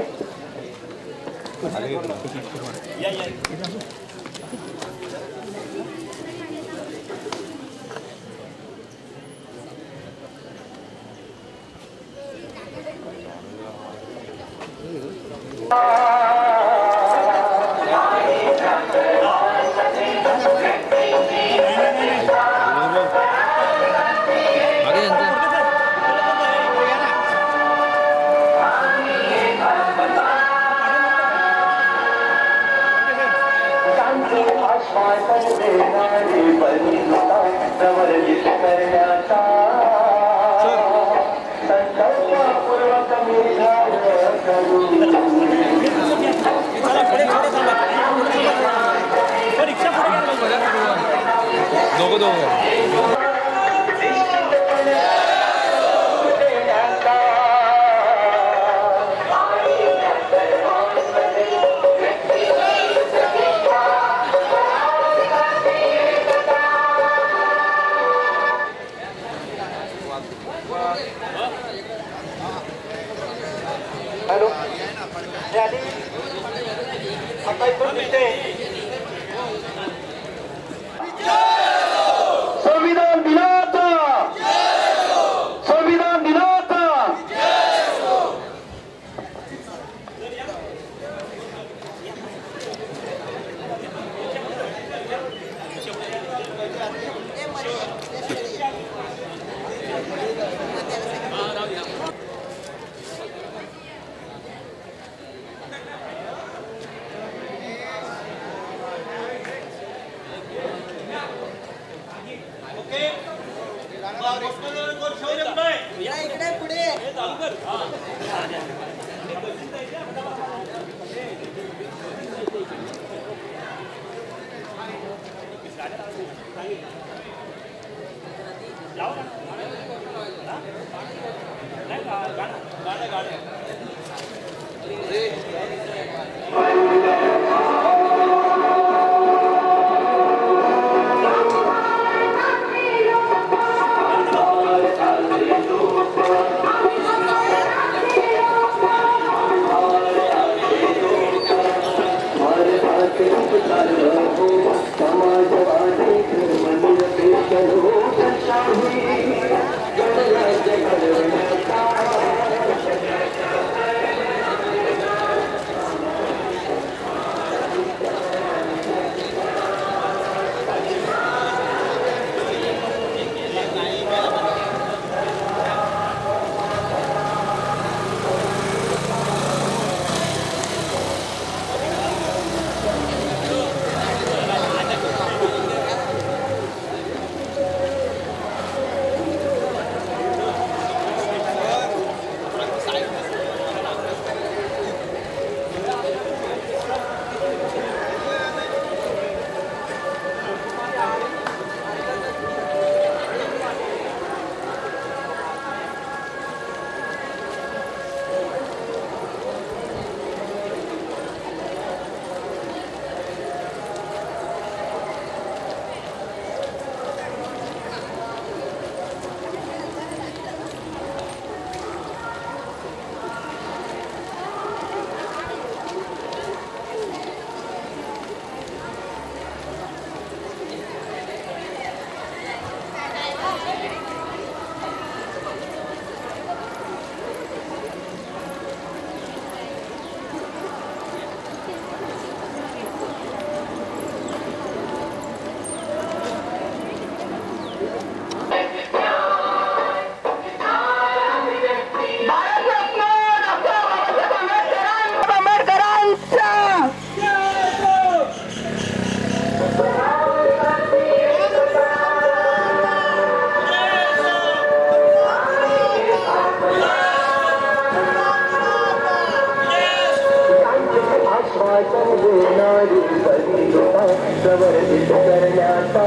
वाचन देणारी परिलोका प्रवर्तित करण्याचा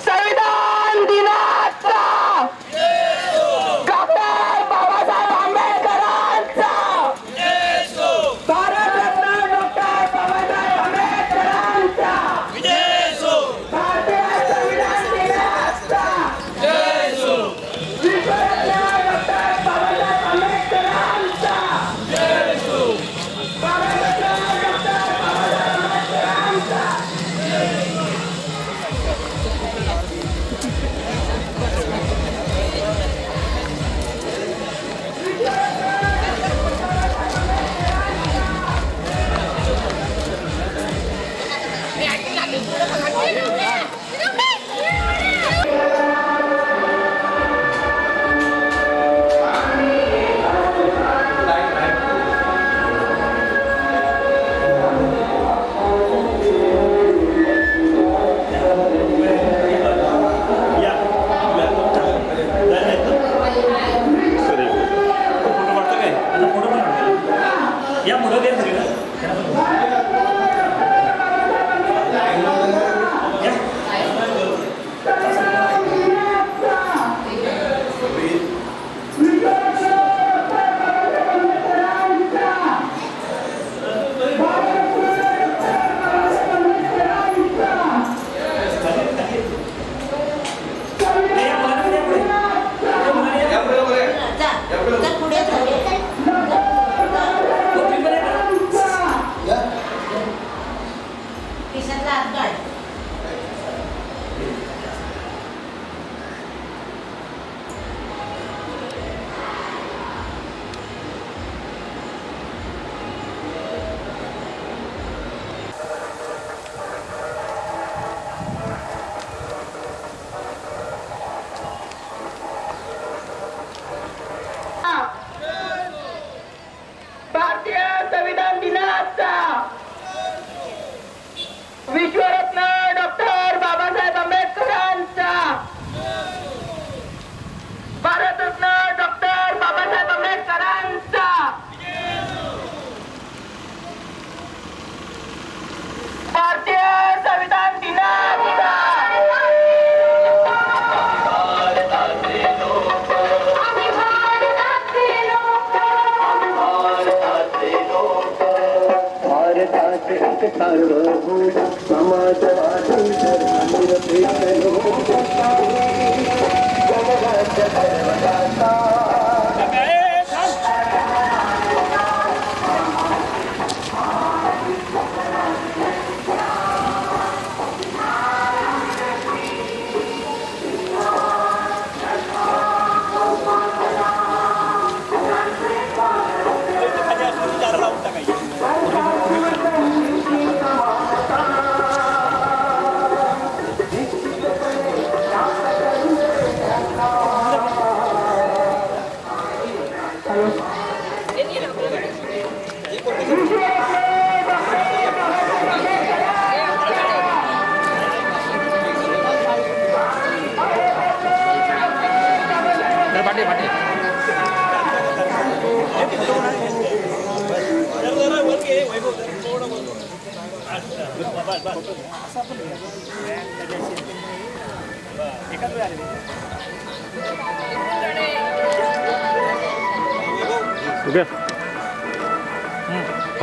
संविधान दिनाचा डॉक्टर बाबासाहेब आंबेडकरांचा भारतरत्न डॉक्टर बाबासाहेब आंबेडकरांचा भारतीय संविधान दिनाचा विश्वरत्न डॉक्टर बाबासाहेब आंबेडकरांचा भारतरत्न डॉक्टर बाबासाहेब आंबेडकरांचा भारतीय संविधान दिनाचा विश्वरत्न डॉक्टर बाबासाहेब आंबेडकरांचा भारतरत्न डॉक्टर बाबासाहेब आंबेडकरांचा भारतीय संविधान दिनाचा सार्वभौम समाजवादी धर्मनिरपेक्ष जगराज्य धर्मदाता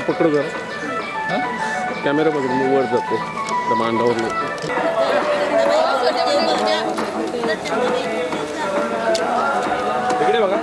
पकड़ जरा कॅमेरा पकड मी वर जातो त्या मांडावर तिकडे बघा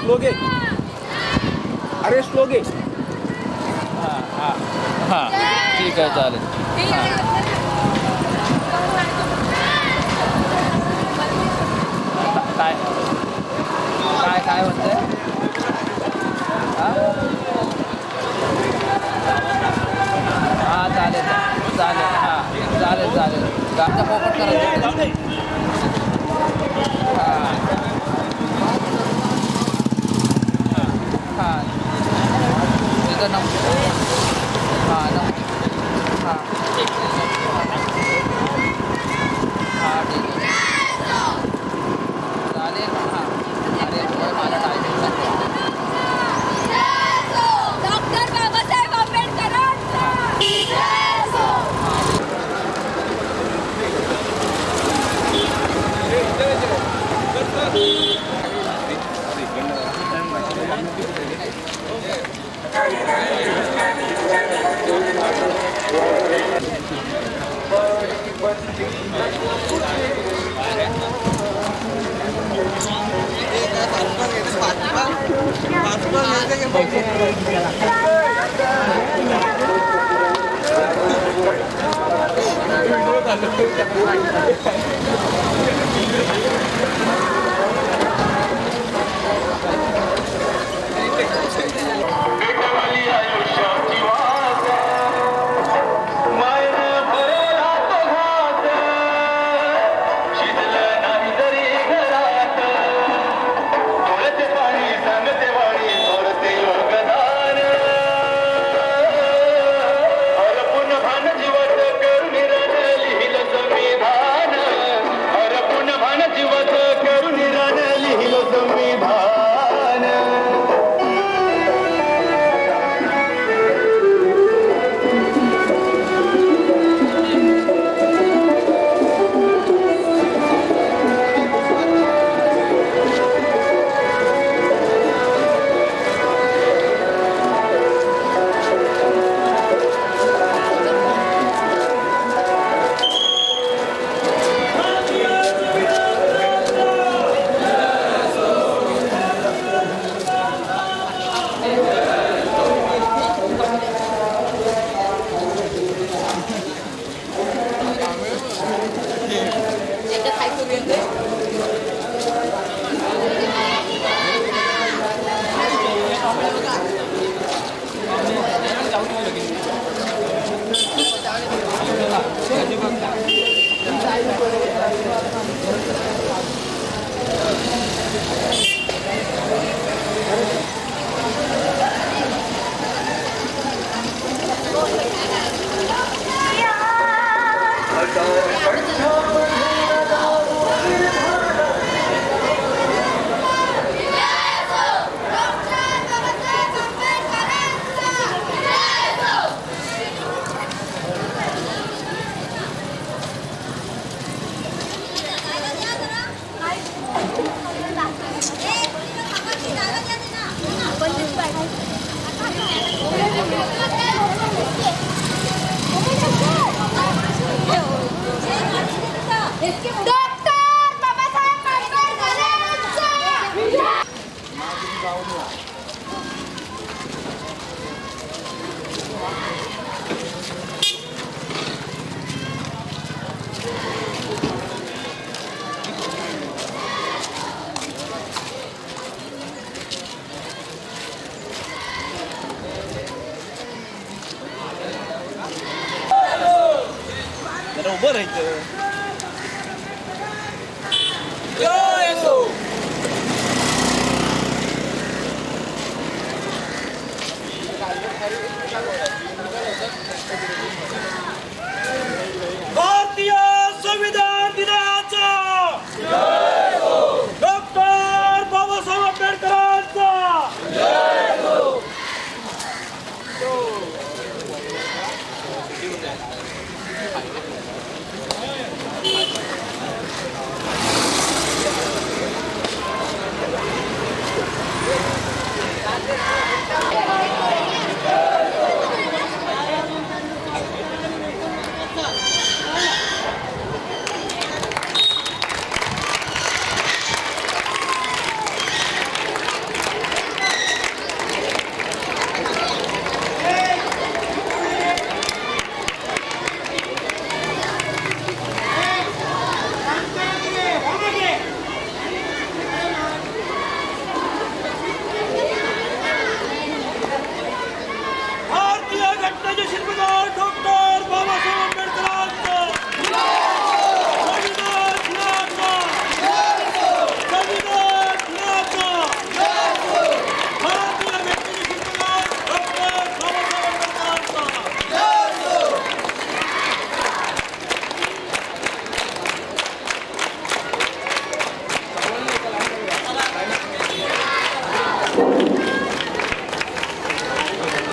स्लोगे अरे स्लोगे हां ठीक आहे चालेल. काय काय काय म्हणते हां चालेल चालेल हां चालेल चालेल गाडीचा पोपट करायचं हां हां तिथं नंबर हां हां ठीक हां ठीक आहे चालेल हां अरे माझा टायमिंग डॉक्टर बाबासाहेब आंबेडकरांचा करून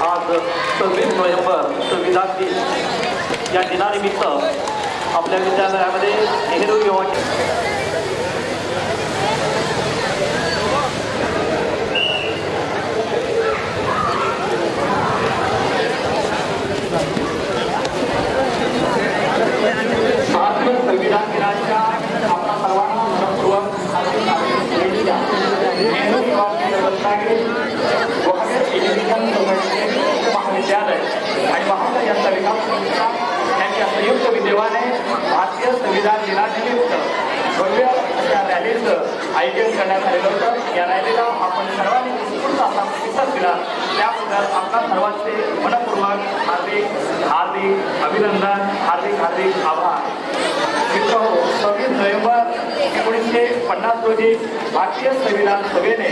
आज 26 नोव्हेंबर संविधान दिन या दिनानिमित्त आपल्या विद्यालयामध्ये नेहरू युवा संविधान दिनाच्या आपल्या सर्वांना मनपूर्वक नेहरू युवा केंद्र रत्नागिरी एज्युकेशन सोसायटीचे महाविद्यालय आणि महाराष्ट्र यांचा विकास संस्था यांच्या संयुक्त विद्यमाने भारतीय संविधान दिनानिमित्त भव्य अशा रॅलीचं आयोजन करण्यात आलेलं होतं. या रॅलीला आपण सर्वांनी उत्स्फूर्त असा प्रतिसाद दिला त्याबद्दल आपल्या सर्वांचे मनपूर्वक हार्दिक अभिनंदन, हार्दिक आभार. 26 नोव्हेंबर 1950 रोजी भारतीय संविधान सभेने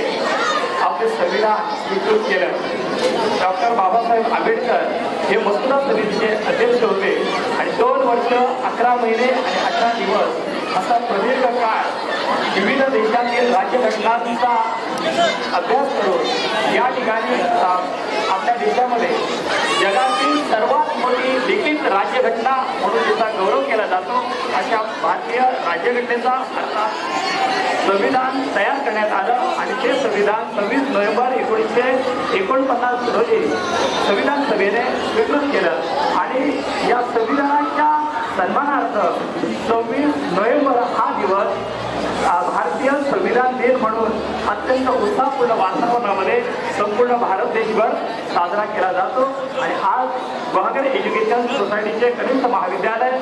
आपले संविधान स्वीकृत केलं. डॉक्टर बाबासाहेब आंबेडकर हे मसुदा समितीचे अध्यक्ष होते आणि 2 वर्ष 11 महिने आणि 18 दिवस असा प्रदीर्घ काळ विविध देशातील राज्यघटनांचा अभ्यास करून या ठिकाणी आपल्या देशामध्ये जगातील सर्वात मोठी लिखित राज्यघटना म्हणून तिचा गौरव केला जातो. अशा भारतीय राज्यघटनेचा अर्थात संविधान तयार करण्यात आलं आणि ते संविधान 26 नोव्हेंबर 1949 रोजी संविधान सभेने स्वीकृत केलं. आणि या संविधानाच्या सन्मानार्थ 26 नोव्हेंबर हा दिवस भारतीय संविधान दिन म्हणून अत्यंत उत्साहपूर्ण वातावरणामध्ये संपूर्ण भारत देशभर साजरा केला जातो. आणि आज गुहागर एज्युकेशन सोसायटीचे कनिष्ठ महाविद्यालय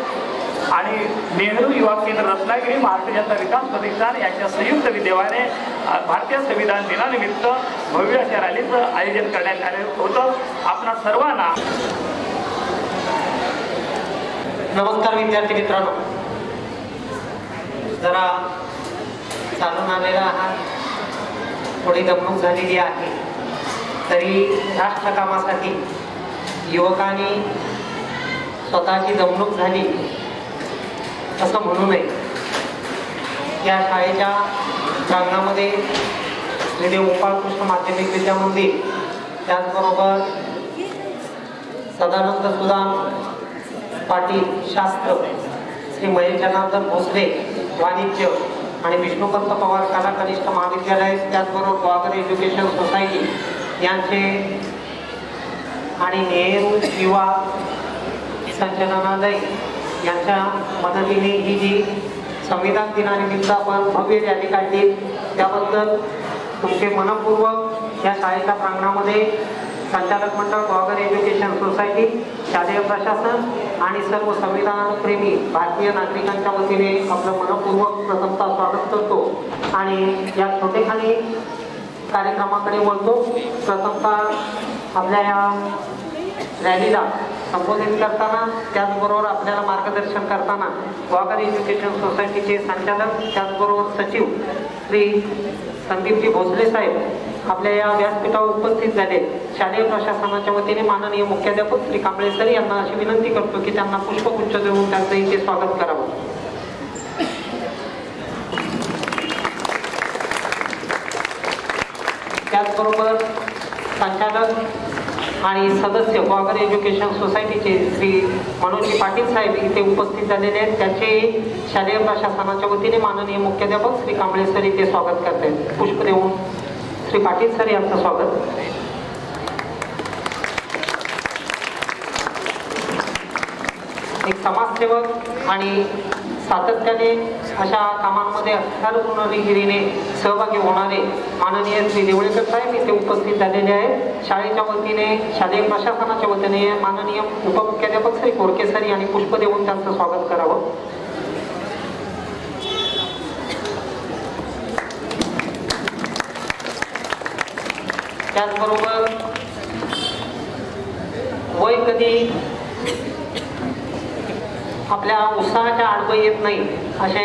आणि नेहरू युवा केंद्र रत्नागिरी महाराष्ट्र यांचा विकास प्रतिष्ठान यांच्या संयुक्त विद्यमाने भारतीय संविधान दिनानिमित्त भव्य अशा रॅलीचं आयोजन करण्यात आले होतं. आपणा सर्वांना नमस्कार विद्यार्थी मित्रांनो. जरा चालून आलेला आहात, थोडी दमणूक झालेली आहे, तरी राष्ट्रकामासाठी युवकांनी स्वतःची दमणूक झाली असं म्हणू नये. या शाळेच्या प्रांगणामध्ये श्री गोपाळकृष्ण माध्यमिक विद्या मंदिर, त्याचबरोबर सदानंद सुदाम पाटील शास्त्र, श्री महेश जनार्दन भोसले वाणिज्य आणि विष्णुपंत पवार कला कनिष्ठ महाविद्यालय, त्याचबरोबर गुहागर एज्युकेशन सोसायटी यांचे आणि नेहरू युवा संचलनालय यांच्या मदतीने ही जी संविधान दिनानिमित्त आपण भव्य रॅली काढली त्याबद्दल तुमचे मनपूर्वक या शाळेच्या प्रांगणामध्ये संचालक मंडळ, गुहागर एज्युकेशन सोसायटी, शालेय प्रशासन आणि सर्व संविधानप्रेमी भारतीय नागरिकांच्या वतीने आपलं मनपूर्वक प्रथमतः स्वागत करतो. आणि या छोटेखानी कार्यक्रमाकडे वळतो. प्रथमतः आपल्या या रॅलीला संबोधित करताना, त्याचबरोबर आपल्याला मार्गदर्शन करताना गुहागर एज्युकेशन सोसायटीचे संचालक, त्याचबरोबर सचिव श्री संदीपजी भोसले साहेब आपल्या या व्यासपीठावर उपस्थित झाले. शालेय प्रशासनाच्या वतीने माननीय मुख्याध्यापक श्री कांबळे सर यांना अशी विनंती करतो की त्यांना पुष्पगुच्छ देऊन त्यांचं इथे स्वागत करावं. त्याचबरोबर संचालक आणि सदस्य गुहागर एज्युकेशन सोसायटीचे श्री मनोजी पाटील साहेब इथे उपस्थित झालेले आहेत. त्याचे शालेय प्रशासनाच्या वतीने माननीय मुख्याध्यापक श्री कांबळे सर इथे स्वागत करत आहेत. पुष्प देऊन श्री पाटील सर यांचं स्वागत. एक समाजसेवक आणि सातत्याने अशा कामांमध्ये अर्थार्जनगिरीने सहभागी होणारे माननीय श्री देवळेकर साहेब इथे उपस्थित झालेले आहेत. शाळेच्या वतीने, शालेय प्रशासनाच्या वतीने माननीय उपमुख्याध्यापक श्री कोरके सर यांनी पुष्प देऊन त्यांचं स्वागत करावं. त्याचबरोबर वय कधी आपल्या उत्साहाच्या आडवं येत नाही असे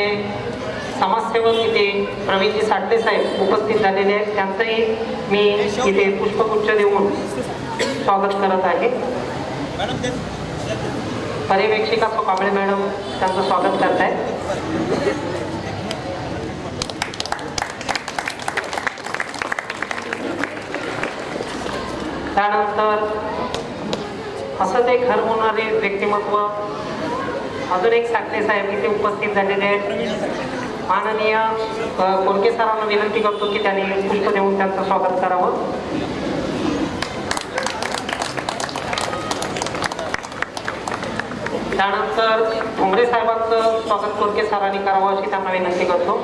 समाजसेवक इथे प्रवीणजी साठे साहेब उपस्थित झालेले आहेत. त्यांचंही मी इथे पुष्पगुच्छ देऊन स्वागत करत आहे. पर्यवेक्षिका सो कांबळे मॅडम त्यांचं स्वागत करत आहेत. त्यानंतर असंच एक हरवणारे व्यक्तिमत्व अजून एक साखरे साहेब इथे उपस्थित झालेले आहेत. माननीय कोळके सरांना विनंती करतो की त्यांनी पुष्प देऊन त्यांचं स्वागत करावं. त्यानंतर ठोंबरे साहेबांचं स्वागत कोळके सरांनी करावं अशी त्यांना विनंती करतो.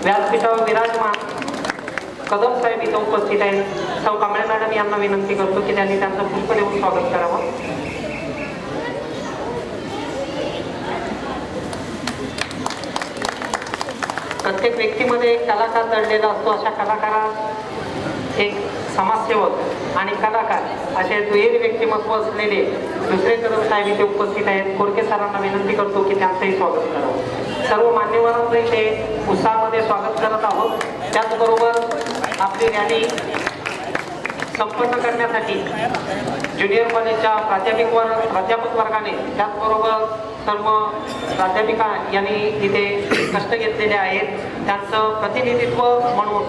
व्यासपीठावर विराजमान कदम साहेब इथं उपस्थित आहेत. सौ कांबळे मॅडम यांना विनंती करतो की त्यांनी त्यांचं पुष्प देऊन स्वागत करावं. प्रत्येक व्यक्तीमध्ये एक कलाकार दडलेला असतो. अशा कलाकारात एक समाजसेवक आणि कलाकार असे दुहेरी व्यक्तिमत्व असलेले दुसरे कदम साहेब इथे उपस्थित आहेत. कोळके सरांना विनंती करतो की त्यांचंही स्वागत करावं. सर्व मान्यवरांचं इथे उत्साहामध्ये स्वागत करत आहोत. त्याचबरोबर आपली रॅली संपन्न करण्यासाठी ज्युनियर कॉलेजच्या प्राध्यापक वर्गाने त्याचबरोबर सर्व प्राध्यापिका यांनी इथे कष्ट घेतलेले आहेत. त्यांचं प्रतिनिधित्व म्हणून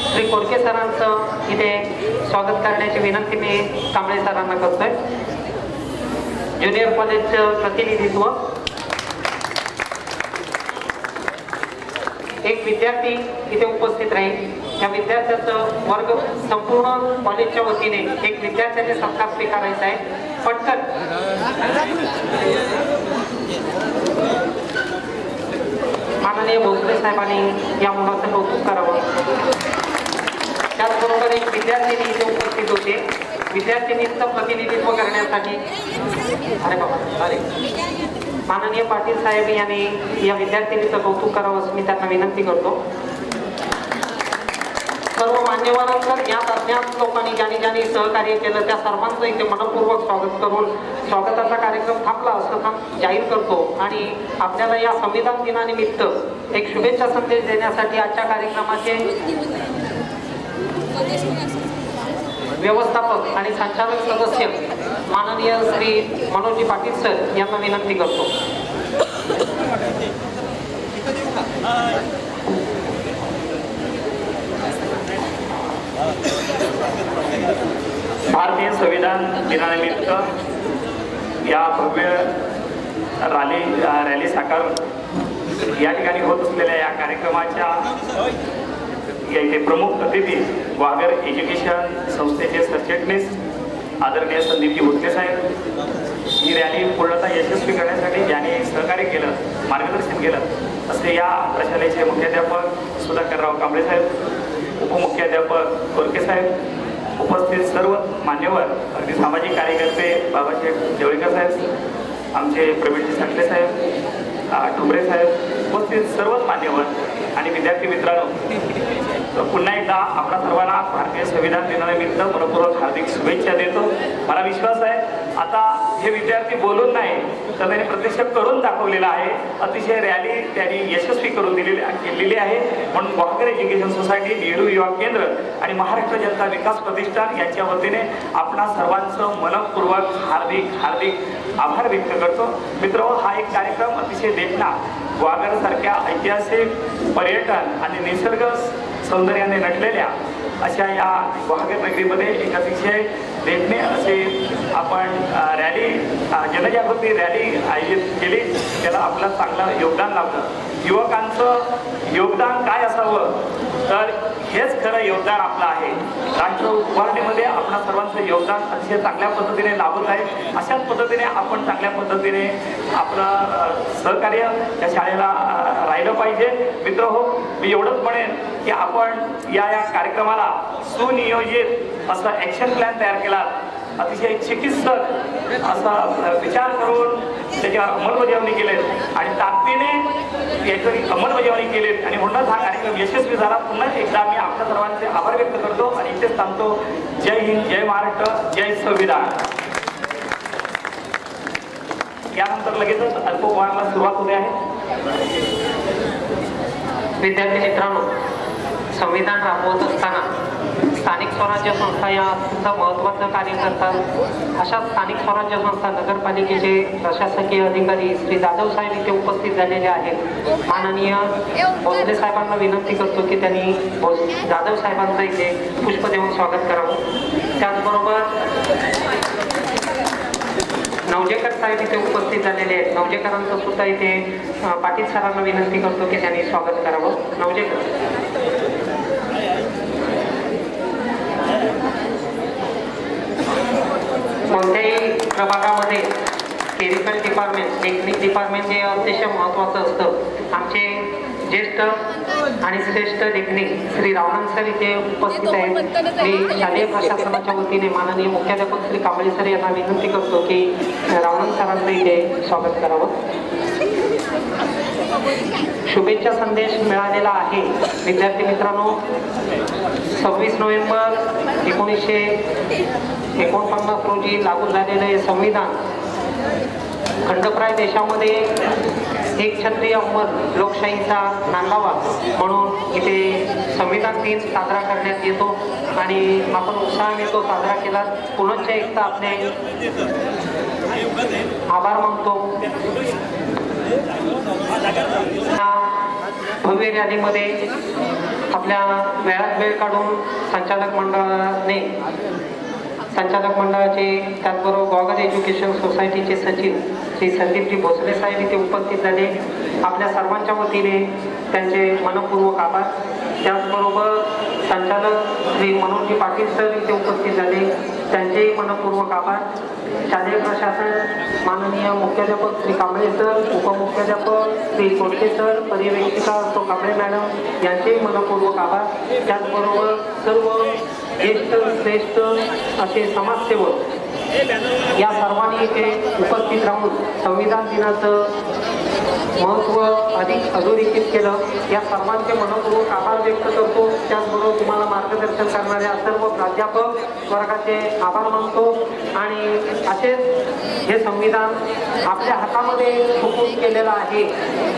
श्री कोळके सरांचं इथे स्वागत करण्याची विनंती मी कांबळे सरांना करतोय. ज्युनियर कॉलेजचं प्रतिनिधित्व एक विद्यार्थी इथे उपस्थित राहील. त्या विद्यार्थ्याचं वर्ग संपूर्ण कॉलेजच्या वतीने एक विद्यार्थ्याचे सत्कार स्वीकारायचा आहे. पटकन माननीय भोसले साहेबांनी या मुलाचं कौतुक करावं. त्याचबरोबर एक विद्यार्थिनी इथे उपस्थित होते. विद्यार्थिनीचं प्रतिनिधित्व करण्यासाठी माननीय पाटील साहेब यांनी या विद्यार्थिनीचं कौतुक करावं असं मी त्यांना विनंती करतो. सर्व मान्यवरांचं ज्ञात अज्ञात लोकांनी ज्यांनी सहकार्य केलं त्या सर्वांचं इथे मनपूर्वक स्वागत करून स्वागताचा कार्यक्रम थांबला असं जाहीर करतो. आणि आपल्याला या संविधान दिनानिमित्त एक शुभेच्छा संदेश देण्यासाठी आजच्या कार्यक्रमाचे व्यवस्थापक आणि संचालक सदस्य माननीय श्री मनोजी पाटील सर यांना विनंती करतो. भारतीय संविधान दिनानिमित्त या भव्य रॅली साकार या ठिकाणी होत असलेल्या या कार्यक्रमाच्या इथे प्रमुख अतिथी वागर एज्युकेशन संस्थेचे सरचिटणीस आदरणीय संदीपजी भोसले साहेब. ही रॅली पूर्णतः यशस्वी करण्यासाठी ज्यांनी सहकार्य केलं मार्गदर्शन केलं असे या प्रशालेचे मुख्याध्यापक सुधाकरराव कांबळे साहेब, उपमुख्याध्यापक कोळके साहेब, उपस्थित सर्व मान्यवर अगदी सामाजिक कार्यकर्ते बाबासाहेब जवळकर साहेब, आमचे प्रवीणजी साठले साहेब, ठोंबरे साहेब, उपस्थित सर्वच मान्यवर आणि विद्यार्थी मित्रांनो, पुन्हा एकदा आपल्या सर्वांना भारतीय संविधान दिनानिमित्त मनपूर्वक हार्दिक शुभेच्छा देतो. मला विश्वास आहे आता हे विद्यार्थी बोलून नाही तर त्यांनी प्रत्यक्ष करून दाखवलेलं आहे. अतिशय रॅली त्यांनी यशस्वी करून केलेली आहे. म्हणून वागर एज्युकेशन सोसायटी, नेहरू युवा केंद्र आणि महाराष्ट्र जनता विकास प्रतिष्ठान यांच्या वतीने आपणा सर्वांचं मनपूर्वक हार्दिक आभार व्यक्त करतो. मित्रांनो, हा एक कार्यक्रम अतिशय देखणा वागर सारख्या ऐतिहासिक पर्यटन आणि निसर्ग सौंदर्याने नटलेल्या अशा या वागर नगरीमध्ये एक अतिशय देखणे असे आपण रॅली जनजागृती रॅली आयोजित केली. त्याला आपलं चांगलं योगदान लाभलं. युवकांचं योगदान काय असावं तर हेच खरं योगदान आपलं आहे. राष्ट्र उभारणीमध्ये आपल्या सर्वांचं योगदान अतिशय चांगल्या पद्धतीने लाभत आहे. अशाच पद्धतीने आपण चांगल्या पद्धतीने आपलं सहकार्य या शाळेला राहिलं पाहिजे. मित्र हो, मी एवढंच म्हणेन की आपण या कार्यक्रमाला सुनियोजित असं ॲक्शन प्लॅन तयार केला. अतिशय चिकित्सक असा विचार करून त्याच्यावर अंमलबजावणी केलेत आणि ताकदीने याची अंमलबजावणी केलीत आणि म्हणूनच हा कार्यक्रम यशस्वी झाला. पुन्हा एकदा मी आपल्या सर्वांचे आभार व्यक्त करतो आणि इथेच थांबतो. जय हिंद, जय महाराष्ट्र, जय संविधान. यानंतर लगेचच अल्पोपहाराला सुरुवात होते आहे. विद्यार्थी मित्रांनो, संविधान राबवत असताना स्थानिक स्वराज्य संस्था या अत्यंत महत्त्वाचं कार्य करतात. अशा स्थानिक स्वराज्य संस्था नगरपालिकेचे प्रशासकीय अधिकारी श्री जाधव साहेब इथे उपस्थित झालेले आहेत. माननीय भोसले साहेबांना विनंती करतो की त्यांनी जाधव साहेबांचं इथे पुष्प देऊन स्वागत करावं. त्याचबरोबर नवजेकर साहेब इथे उपस्थित झालेले आहेत. नवजेकरांचं सुद्धा इथे पाटील सरांना विनंती करतो की त्यांनी स्वागत करावं. नवजेकर कोणत्याही प्रभागामध्ये केमिकल डिपार्टमेंट, टेक्निक डिपार्टमेंट हे अतिशय महत्त्वाचं असतं. आमचे ज्येष्ठ आणि श्रेष्ठ टेक्निक श्री रावण सर इथे उपस्थित आहेत. मी शालेय प्रशासनाच्या वतीने माननीय मुख्याध्यापक श्री कांबळे सर यांना विनंती करतो की रावण सरांचं इथे स्वागत करावं. शुभेच्छा संदेश मिळालेला आहे. विद्यार्थी मित्रांनो, 26 नोव्हेंबर 1949 रोजी लागू झालेले संविधान खंडप्राय देशामध्ये एक छत्री अंमल लोकशाहीचा नांदावा म्हणून इथे संविधान दिन साजरा करण्यात येतो आणि आपण उत्साहाने तो साजरा केला. पुनश्च एकदा आपले आभार मानतो. भव्य रॅलीमध्ये आपल्या वेळात वेळ काढून संचालक मंडळाचे त्याचबरोबर गॉगल एज्युकेशन सोसायटीचे सचिव श्री संदीपजी भोसले साहेब इथे उपस्थित झाले. आपल्या सर्वांच्या वतीने त्यांचे मनपूर्वक आभार. त्याचबरोबर संचालक श्री मनोजी पाटील सर इथे उपस्थित झाले, त्यांचेही मनपूर्वक आभार. शालेय प्रशासन माननीय मुख्याध्यापक श्री कांबळे सर, उपमुख्याध्यापक श्री कोटके सर, पर्यवेक्षिका सो कांबळे मॅडम यांचेही मनपूर्वक आभार. त्याचबरोबर सर्व ज्येष्ठ श्रेष्ठ असे समाजसेवक या सर्वांनी इथे उपस्थित राहून संविधान दिनाचं महत्त्व अधिक अधोरेखित केलं. या सर्वांचे मनपूर्वक आभार व्यक्त करतो. त्याचबरोबर तुम्हाला मार्गदर्शन करणाऱ्या सर्व प्राध्यापक वर्गाचे आभार मानतो. आणि असेच हे संविधान आपल्या हातामध्ये सुपूर्द केलेलं आहे.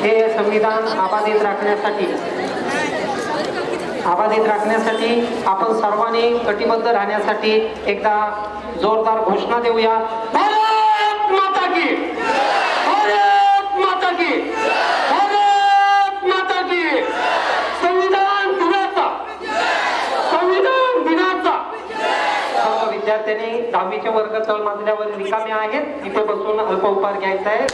हे संविधान अबाधित राखण्यासाठी आपण सर्वांनी कटिबद्ध राहण्यासाठी एकदा जोरदार घोषणा देऊया. भारत माता की, भारत माता की, भारत माता की. संविधान दिनाचा सर्व विद्यार्थ्यांनी 10वीचे वर्ग तळमजल्यावर रिकामे आहेत, इथे बसून अल्प उपहार घ्यायचा आहे.